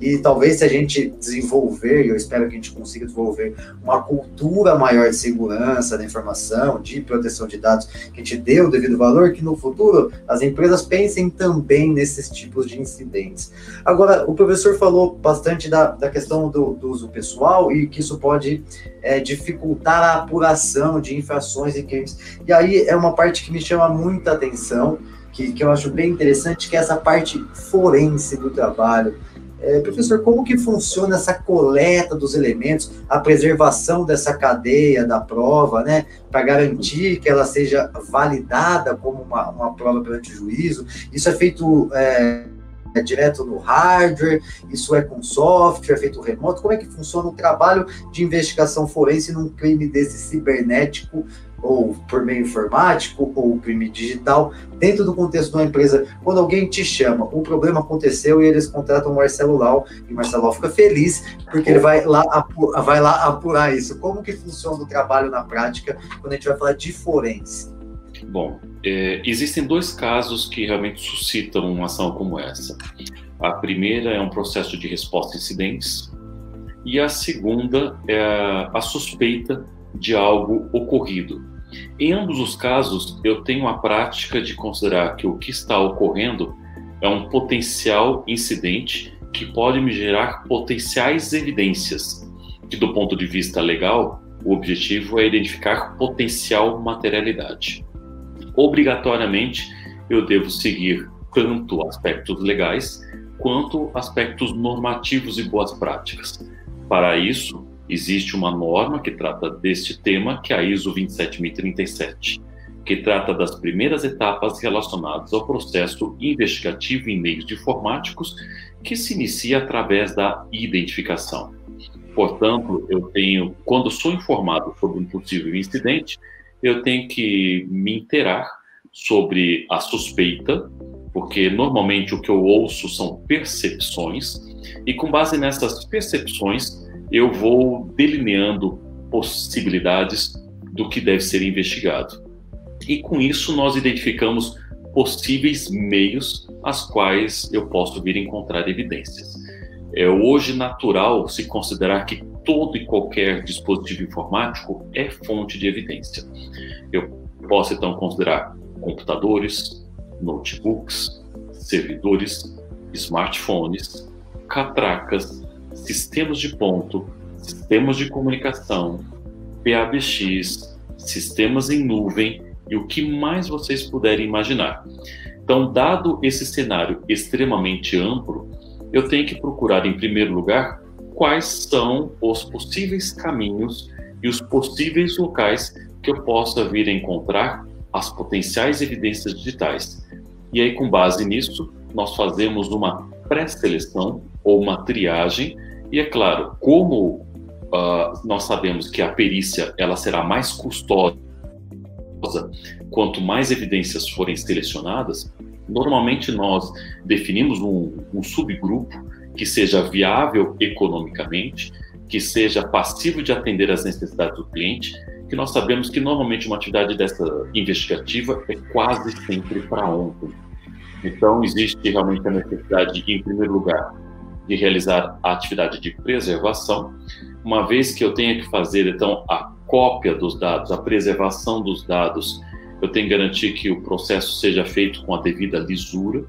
E talvez se a gente desenvolver, e eu espero que a gente consiga desenvolver uma cultura maior de segurança da informação, de proteção de dados, que a gente dê o devido valor, que no futuro as empresas pensem também nesses tipos de incidentes. Agora, o professor falou bastante da questão do uso pessoal e que isso pode dificultar a apuração de infrações e crimes. E aí é uma parte que me chama muita atenção, que eu acho bem interessante, que é essa parte forense do trabalho. Professor, como que funciona essa coleta dos elementos, a preservação dessa cadeia da prova, né, para garantir que ela seja validada como uma prova perante o juízo? Isso é feito direto no hardware, isso é com software, é feito remoto? Como é que funciona o trabalho de investigação forense num crime desse cibernético, ou por meio informático, ou crime digital, dentro do contexto de uma empresa? Quando alguém te chama, o problema aconteceu e eles contratam o Marcelo Lau, e o Marcelo Lau fica feliz porque ele vai lá apurar isso. Como que funciona o trabalho na prática quando a gente vai falar de forense? Bom, existem dois casos que realmente suscitam uma ação como essa. A primeira é um processo de resposta a incidentes, e a segunda é a suspeita de algo ocorrido. Em ambos os casos, eu tenho a prática de considerar que o que está ocorrendo é um potencial incidente que pode me gerar potenciais evidências, que do ponto de vista legal, o objetivo é identificar potencial materialidade. Obrigatoriamente, eu devo seguir tanto aspectos legais quanto aspectos normativos e boas práticas. Para isso, existe uma norma que trata deste tema, que é a ISO 27037, que trata das primeiras etapas relacionadas ao processo investigativo em meios informáticos, que se inicia através da identificação. Portanto, quando sou informado sobre um possível incidente, eu tenho que me inteirar sobre a suspeita, porque normalmente o que eu ouço são percepções, e com base nessas percepções, eu vou delineando possibilidades do que deve ser investigado. E com isso nós identificamos possíveis meios às quais eu posso vir encontrar evidências. É hoje natural se considerar que todo e qualquer dispositivo informático é fonte de evidência. Eu posso então considerar computadores, notebooks, servidores, smartphones, catracas, sistemas de ponto, sistemas de comunicação, PABX, sistemas em nuvem e o que mais vocês puderem imaginar. Então, dado esse cenário extremamente amplo, eu tenho que procurar, em primeiro lugar, quais são os possíveis caminhos e os possíveis locais que eu possa vir a encontrar as potenciais evidências digitais. E aí, com base nisso, nós fazemos uma pré-seleção ou uma triagem. E é claro, como nós sabemos que a perícia ela será mais custosa quanto mais evidências forem selecionadas, normalmente nós definimos um subgrupo que seja viável economicamente, que seja passivo de atender às necessidades do cliente, que nós sabemos que normalmente uma atividade dessa investigativa é quase sempre para ontem. Então, existe realmente a necessidade, em primeiro lugar, de realizar a atividade de preservação, uma vez que eu tenha que fazer, então, a cópia dos dados, a preservação dos dados, eu tenho que garantir que o processo seja feito com a devida lisura.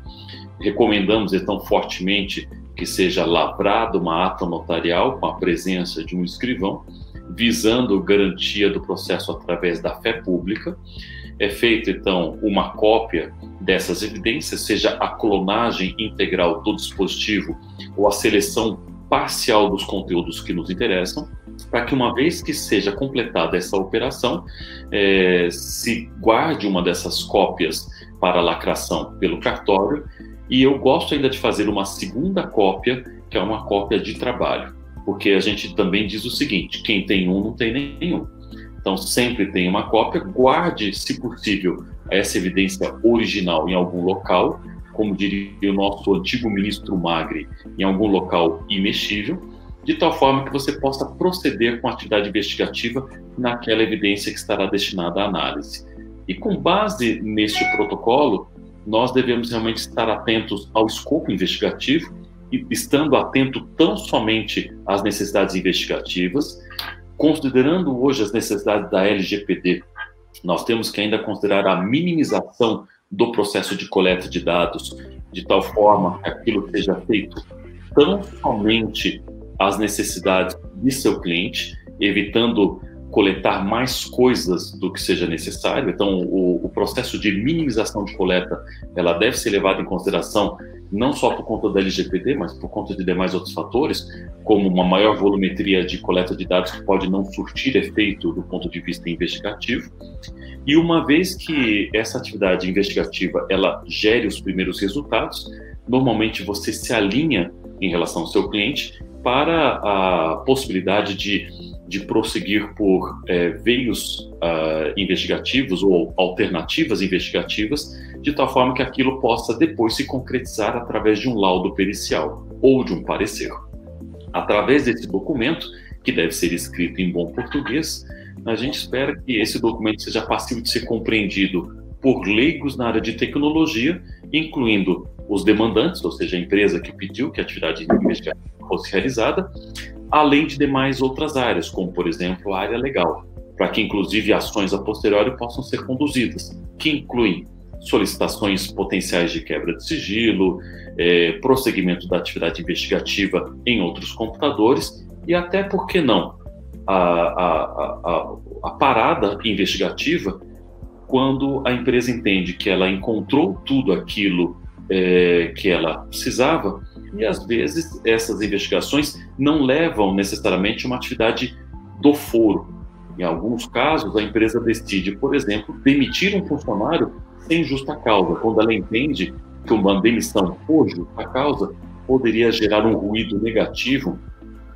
Recomendamos, então, fortemente que seja lavrada uma ata notarial com a presença de um escrivão, visando garantia do processo através da fé pública. É feita, então, uma cópia dessas evidências, seja a clonagem integral do dispositivo ou a seleção parcial dos conteúdos que nos interessam, para que, uma vez que seja completada essa operação, se guarde uma dessas cópias para lacração pelo cartório. E eu gosto ainda de fazer uma segunda cópia, que é uma cópia de trabalho, porque a gente também diz o seguinte: quem tem um não tem nenhum. Então, sempre tem uma cópia, guarde, se possível, essa evidência original em algum local, como diria o nosso antigo ministro Magri, em algum local imexível, de tal forma que você possa proceder com a atividade investigativa naquela evidência que estará destinada à análise. E com base neste protocolo, nós devemos realmente estar atentos ao escopo investigativo, e estando atento tão somente às necessidades investigativas. Considerando hoje as necessidades da LGPD, nós temos que ainda considerar a minimização do processo de coleta de dados, de tal forma que aquilo seja feito tão somente às necessidades de seu cliente, evitando coletar mais coisas do que seja necessário. Então, o processo de minimização de coleta, ela deve ser levada em consideração não só por conta da LGPD, mas por conta de demais outros fatores, como uma maior volumetria de coleta de dados que pode não surtir efeito do ponto de vista investigativo. E uma vez que essa atividade investigativa ela gere os primeiros resultados, normalmente você se alinha em relação ao seu cliente para a possibilidade de prosseguir por veios investigativos ou alternativas investigativas, de tal forma que aquilo possa depois se concretizar através de um laudo pericial ou de um parecer. Através desse documento, que deve ser escrito em bom português, a gente espera que esse documento seja passível de ser compreendido por leigos na área de tecnologia, incluindo os demandantes, ou seja, a empresa que pediu que a atividade investigativa fosse realizada, além de demais outras áreas, como, por exemplo, a área legal, para que, inclusive, ações a posteriori possam ser conduzidas, que incluem solicitações potenciais de quebra de sigilo, prosseguimento da atividade investigativa em outros computadores e até, por que não, a parada investigativa quando a empresa entende que ela encontrou tudo aquilo que ela precisava, e às vezes essas investigações não levam necessariamente a uma atividade do foro. Em alguns casos, a empresa decide, por exemplo, demitir um funcionário sem justa causa, quando ela entende que uma demissão por justa causa poderia gerar um ruído negativo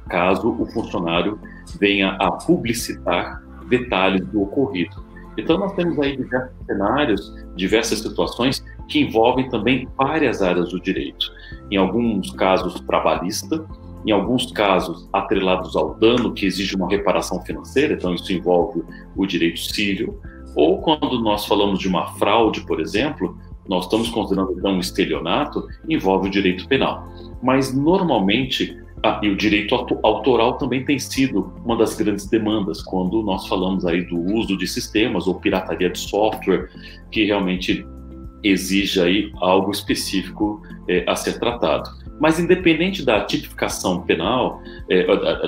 caso o funcionário venha a publicitar detalhes do ocorrido. Então, nós temos aí diversos cenários, diversas situações que envolvem também várias áreas do direito. Em alguns casos, trabalhista, em alguns casos, atrelados ao dano, que exige uma reparação financeira, então isso envolve o direito civil, ou quando nós falamos de uma fraude, por exemplo, nós estamos considerando então um estelionato, envolve o direito penal. Mas, normalmente, e o direito autoral também tem sido uma das grandes demandas, quando nós falamos aí do uso de sistemas ou pirataria de software, que realmente exige aí algo específico a ser tratado. Mas, independente da tipificação penal,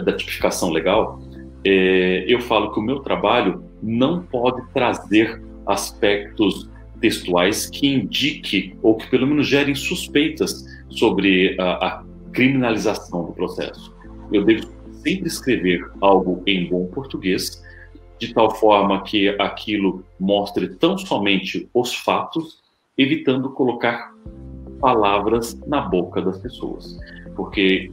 da tipificação legal, eu falo que o meu trabalho não pode trazer aspectos textuais que indiquem, ou que pelo menos gerem suspeitas sobre a criminalização do processo. Eu devo sempre escrever algo em bom português, de tal forma que aquilo mostre tão somente os fatos, evitando colocar palavras na boca das pessoas. Porque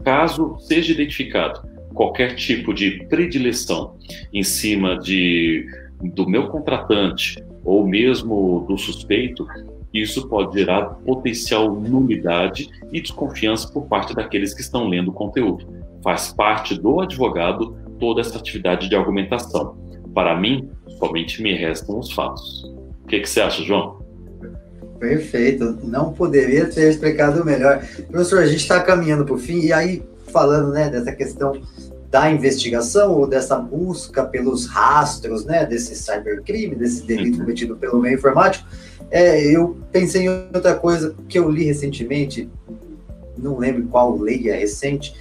caso seja identificado qualquer tipo de predileção em cima do meu contratante ou mesmo do suspeito, isso pode gerar potencial nulidade e desconfiança por parte daqueles que estão lendo o conteúdo. Faz parte do advogado toda essa atividade de argumentação. Para mim, somente me restam os fatos. O que você acha, João? Perfeito, não poderia ter explicado melhor. Professor, a gente está caminhando para o fim, e aí, falando, né, dessa questão da investigação ou dessa busca pelos rastros, né, desse cybercrime, desse delito cometido pelo meio informático, eu pensei em outra coisa que eu li recentemente, não lembro qual lei é recente,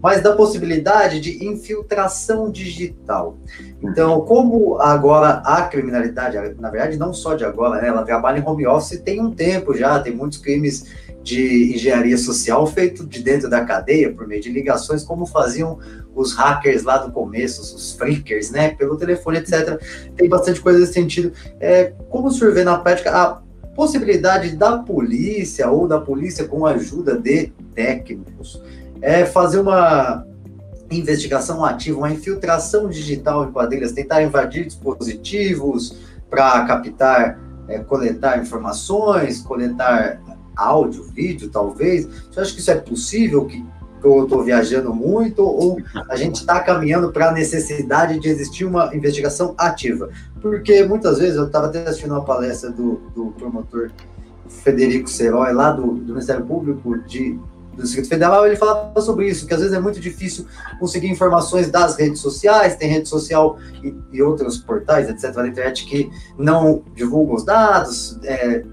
mas da possibilidade de infiltração digital. Então, como agora a criminalidade, na verdade, não só de agora, né, ela trabalha em home office tem um tempo já, tem muitos crimes de engenharia social feito de dentro da cadeia, por meio de ligações, como faziam os hackers lá do começo, os freakers, né, pelo telefone, etc. Tem bastante coisa nesse sentido. Como o senhor vê na prática a possibilidade da polícia ou da polícia com a ajuda de técnicos fazer uma investigação ativa, uma infiltração digital em quadrilhas, tentar invadir dispositivos para captar, coletar informações, coletar áudio, vídeo, talvez? Você acha que isso é possível, que eu estou viajando muito, ou a gente está caminhando para a necessidade de existir uma investigação ativa? Porque muitas vezes, eu estava até assistindo uma palestra do promotor Federico Serói, lá do Ministério Público do Distrito Federal, ele falava sobre isso, que às vezes é muito difícil conseguir informações das redes sociais, tem rede social e outros portais, etc., da internet, que não divulgam os dados,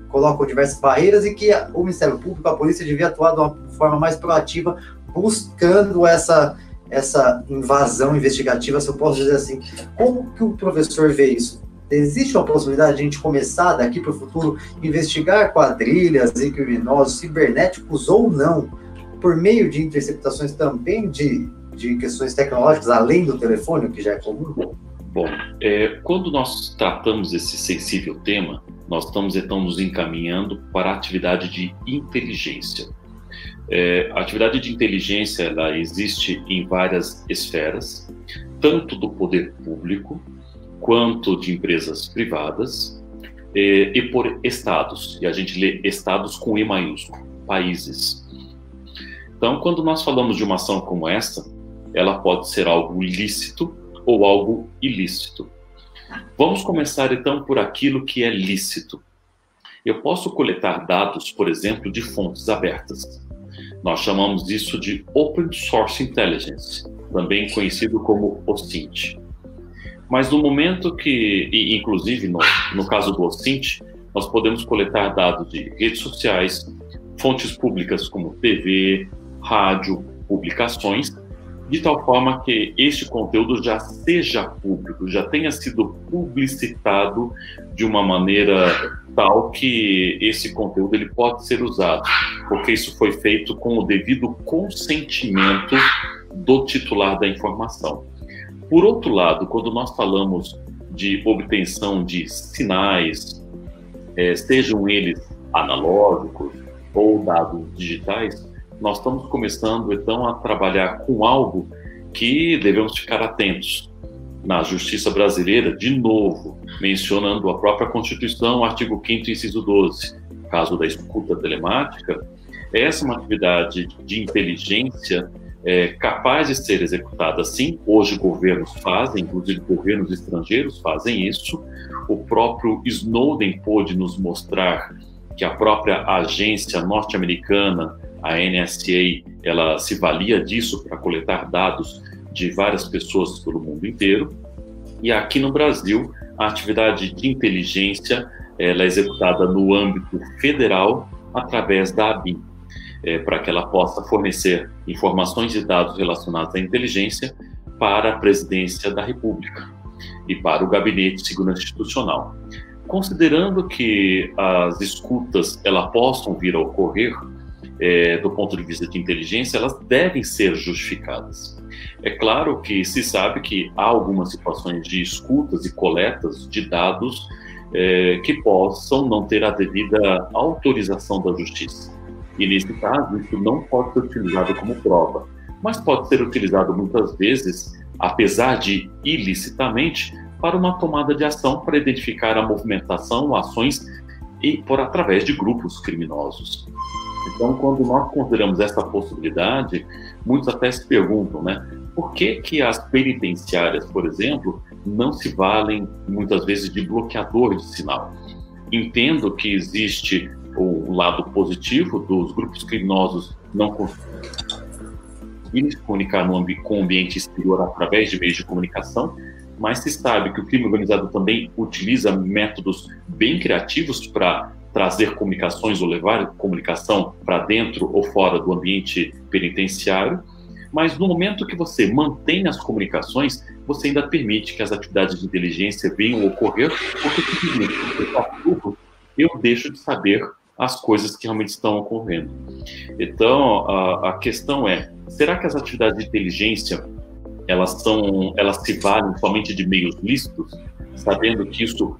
colocam diversas barreiras, e que o Ministério Público, a polícia, devia atuar de uma forma mais proativa, buscando essa invasão investigativa, se eu posso dizer assim. Como que o professor vê isso? Existe uma possibilidade de a gente começar daqui para o futuro investigar quadrilhas e criminosos cibernéticos ou não, por meio de interceptações também de questões tecnológicas, além do telefone, o que já é comum? Bom, quando nós tratamos esse sensível tema, nós estamos então nos encaminhando para a atividade de inteligência. A atividade de inteligência, ela existe em várias esferas, tanto do poder público, quanto de empresas privadas, e por estados, e a gente lê estados com E maiúsculo, países. Então, quando nós falamos de uma ação como esta, ela pode ser algo lícito ou algo ilícito. Vamos começar então por aquilo que é lícito. Eu posso coletar dados, por exemplo, de fontes abertas. Nós chamamos isso de Open Source Intelligence, também conhecido como OSINT. Mas no momento que, e inclusive no caso do OSINT, nós podemos coletar dados de redes sociais, fontes públicas como TV, rádio, publicações, de tal forma que este conteúdo já seja público, já tenha sido publicitado de uma maneira tal que esse conteúdo ele pode ser usado, porque isso foi feito com o devido consentimento do titular da informação. Por outro lado, quando nós falamos de obtenção de sinais, sejam eles analógicos ou dados digitais, nós estamos começando, então, a trabalhar com algo que devemos ficar atentos. Na justiça brasileira, de novo, mencionando a própria Constituição, artigo 5º, inciso 12, caso da escuta telemática, essa é uma atividade de inteligência capaz de ser executada, sim. Hoje governos fazem, inclusive governos estrangeiros fazem isso. O próprio Snowden pôde nos mostrar que a própria agência norte-americana, a NSA, ela se valia disso para coletar dados de várias pessoas pelo mundo inteiro. E aqui no Brasil, a atividade de inteligência ela é executada no âmbito federal através da ABIN, para que ela possa fornecer informações e dados relacionados à inteligência para a Presidência da República e para o Gabinete de Segurança Institucional. Considerando que as escutas elas possam vir a ocorrer, do ponto de vista de inteligência, elas devem ser justificadas. É claro que se sabe que há algumas situações de escutas e coletas de dados que possam não ter a devida autorização da justiça. E nesse caso, isso não pode ser utilizado como prova, mas pode ser utilizado muitas vezes, apesar de ilicitamente, para uma tomada de ação para identificar a movimentação, ações e por através de grupos criminosos. Então, quando nós consideramos essa possibilidade, muitos até se perguntam, né, por que as penitenciárias, por exemplo, não se valem muitas vezes de bloqueador de sinal? Entendo que existe o lado positivo dos grupos criminosos não conseguirem se comunicar com o ambiente exterior através de meios de comunicação, mas se sabe que o crime organizado também utiliza métodos bem criativos para trazer comunicações ou levar comunicação para dentro ou fora do ambiente penitenciário, mas no momento que você mantém as comunicações, você ainda permite que as atividades de inteligência venham a ocorrer, porque eu deixo de saber as coisas que realmente estão ocorrendo. Então, a questão é, será que as atividades de inteligência elas se valem somente de meios lícitos, sabendo que isso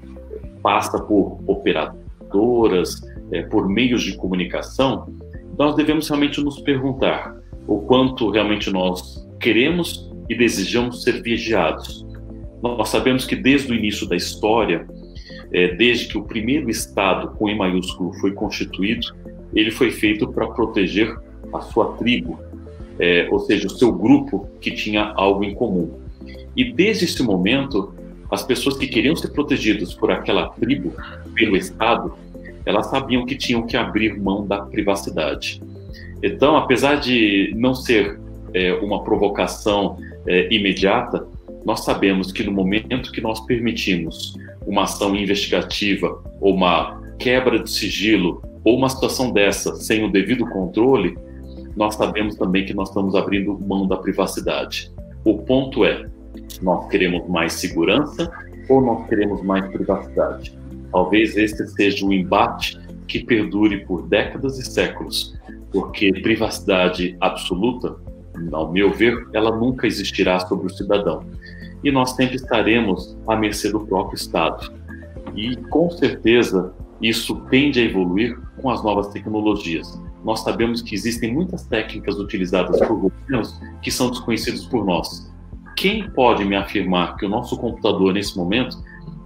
passa por operadoras, por meios de comunicação? Nós devemos realmente nos perguntar o quanto realmente nós queremos e desejamos ser vigiados. Nós sabemos que desde o início da história, desde que o primeiro Estado, com E maiúsculo, foi constituído, ele foi feito para proteger a sua tribo, ou seja, o seu grupo que tinha algo em comum. E desde esse momento, as pessoas que queriam ser protegidas por aquela tribo, pelo Estado, elas sabiam que tinham que abrir mão da privacidade. Então, apesar de não ser uma provocação imediata, nós sabemos que no momento que nós permitimos uma ação investigativa ou uma quebra de sigilo ou uma situação dessa sem o devido controle, nós sabemos também que nós estamos abrindo mão da privacidade. O ponto é, nós queremos mais segurança ou nós queremos mais privacidade? Talvez este seja o embate que perdure por décadas e séculos, porque privacidade absoluta, ao meu ver, ela nunca existirá sobre o cidadão. E nós sempre estaremos à mercê do próprio Estado. E, com certeza, isso tende a evoluir com as novas tecnologias. Nós sabemos que existem muitas técnicas utilizadas por governos que são desconhecidas por nós. Quem pode me afirmar que o nosso computador, nesse momento,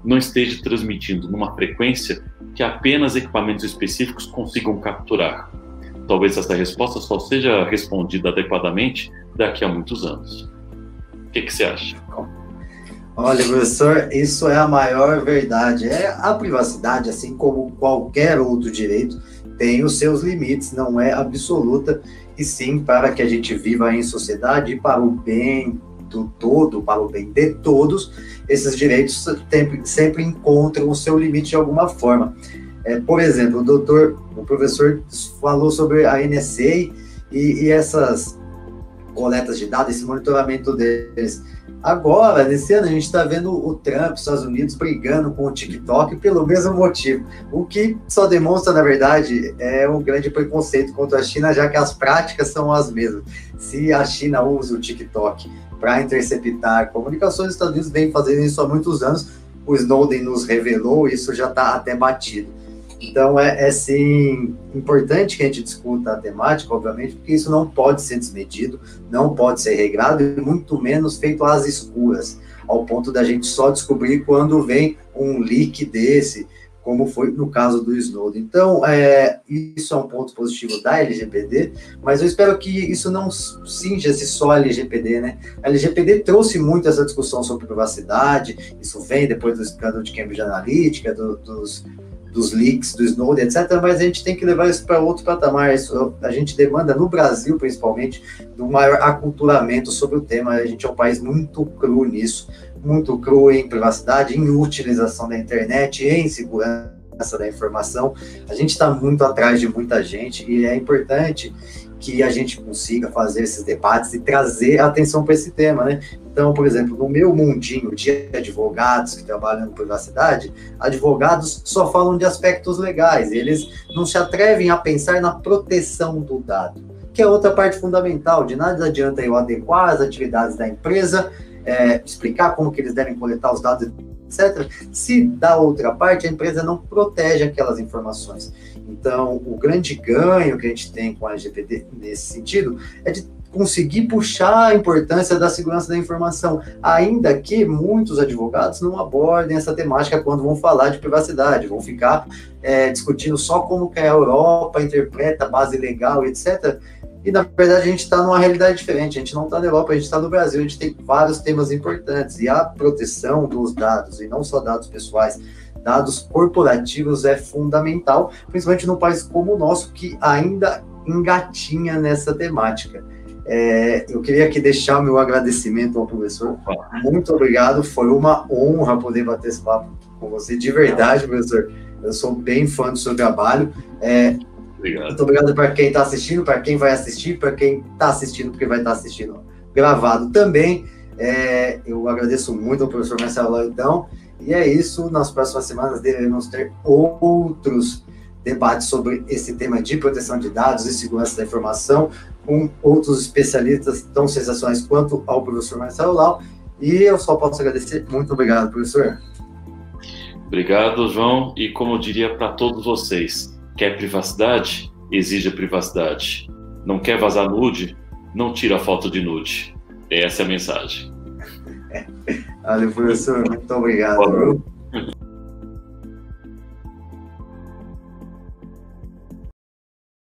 não esteja transmitindo numa frequência que apenas equipamentos específicos consigam capturar? Talvez essa resposta só seja respondida adequadamente daqui a muitos anos. O que você acha? Olha, professor, isso é a maior verdade. A privacidade, assim como qualquer outro direito, tem os seus limites, não é absoluta, e sim para que a gente viva em sociedade e para o bem do todo, para o bem de todos, esses direitos sempre encontram o seu limite de alguma forma. Por exemplo, o professor falou sobre a NSA e coletas de dados, esse monitoramento deles. Agora, nesse ano, a gente está vendo o Trump, Estados Unidos, brigando com o TikTok pelo mesmo motivo, o que só demonstra, na verdade, um grande preconceito contra a China, já que as práticas são as mesmas. Se a China usa o TikTok para interceptar comunicações, os Estados Unidos vem fazendo isso há muitos anos, o Snowden nos revelou, isso já está até batido. Então, sim, importante que a gente discuta a temática, obviamente, porque isso não pode ser desmedido, não pode ser regrado, e muito menos feito às escuras, ao ponto da gente só descobrir quando vem um leak desse, como foi no caso do Snowden. Então, isso é um ponto positivo da LGPD, mas eu espero que isso não cinja-se só a LGPD, né? A LGPD trouxe muito essa discussão sobre privacidade, isso vem depois do escândalo de Cambridge Analytica, dos leaks, do Snowden, etc., mas a gente tem que levar isso para outro patamar. Isso, a gente demanda, no Brasil, principalmente, um maior aculturamento sobre o tema. A gente é um país muito cru nisso, muito cru em privacidade, em utilização da internet, em segurança da informação. A gente está muito atrás de muita gente e é importante que a gente consiga fazer esses debates e trazer atenção para esse tema, né? Então, por exemplo, no meu mundinho de advogados que trabalham com privacidade, advogados só falam de aspectos legais, eles não se atrevem a pensar na proteção do dado, que é outra parte fundamental. De nada adianta eu adequar as atividades da empresa, explicar como que eles devem coletar os dados, etc., se da outra parte a empresa não protege aquelas informações. Então, o grande ganho que a gente tem com a LGPD nesse sentido é de conseguir puxar a importância da segurança da informação, ainda que muitos advogados não abordem essa temática quando vão falar de privacidade, vão ficar discutindo só como que a Europa interpreta a base legal, etc., e, na verdade, a gente está numa realidade diferente. A gente não está na Europa, a gente está no Brasil. A gente tem vários temas importantes. E a proteção dos dados, e não só dados pessoais, dados corporativos é fundamental, principalmente num país como o nosso, que ainda engatinha nessa temática. Eu queria aqui deixar o meu agradecimento ao professor. Muito obrigado. Foi uma honra poder bater esse papo com você. De verdade, professor. Eu sou bem fã do seu trabalho. Obrigado. Muito obrigado para quem está assistindo, para quem vai assistir, para quem está assistindo, porque vai estar assistindo gravado também. Eu agradeço muito ao professor Marcelo, então, e é isso. Nas próximas semanas devemos ter outros debates sobre esse tema de proteção de dados e segurança da informação, com outros especialistas tão sensacionais quanto ao professor Marcelo Lau, e eu só posso agradecer. Muito obrigado, professor. Obrigado, João, e como eu diria para todos vocês, quer privacidade? Exija privacidade. Não quer vazar nude? Não tira foto de nude. Essa é a mensagem. Valeu, professor. Muito obrigado.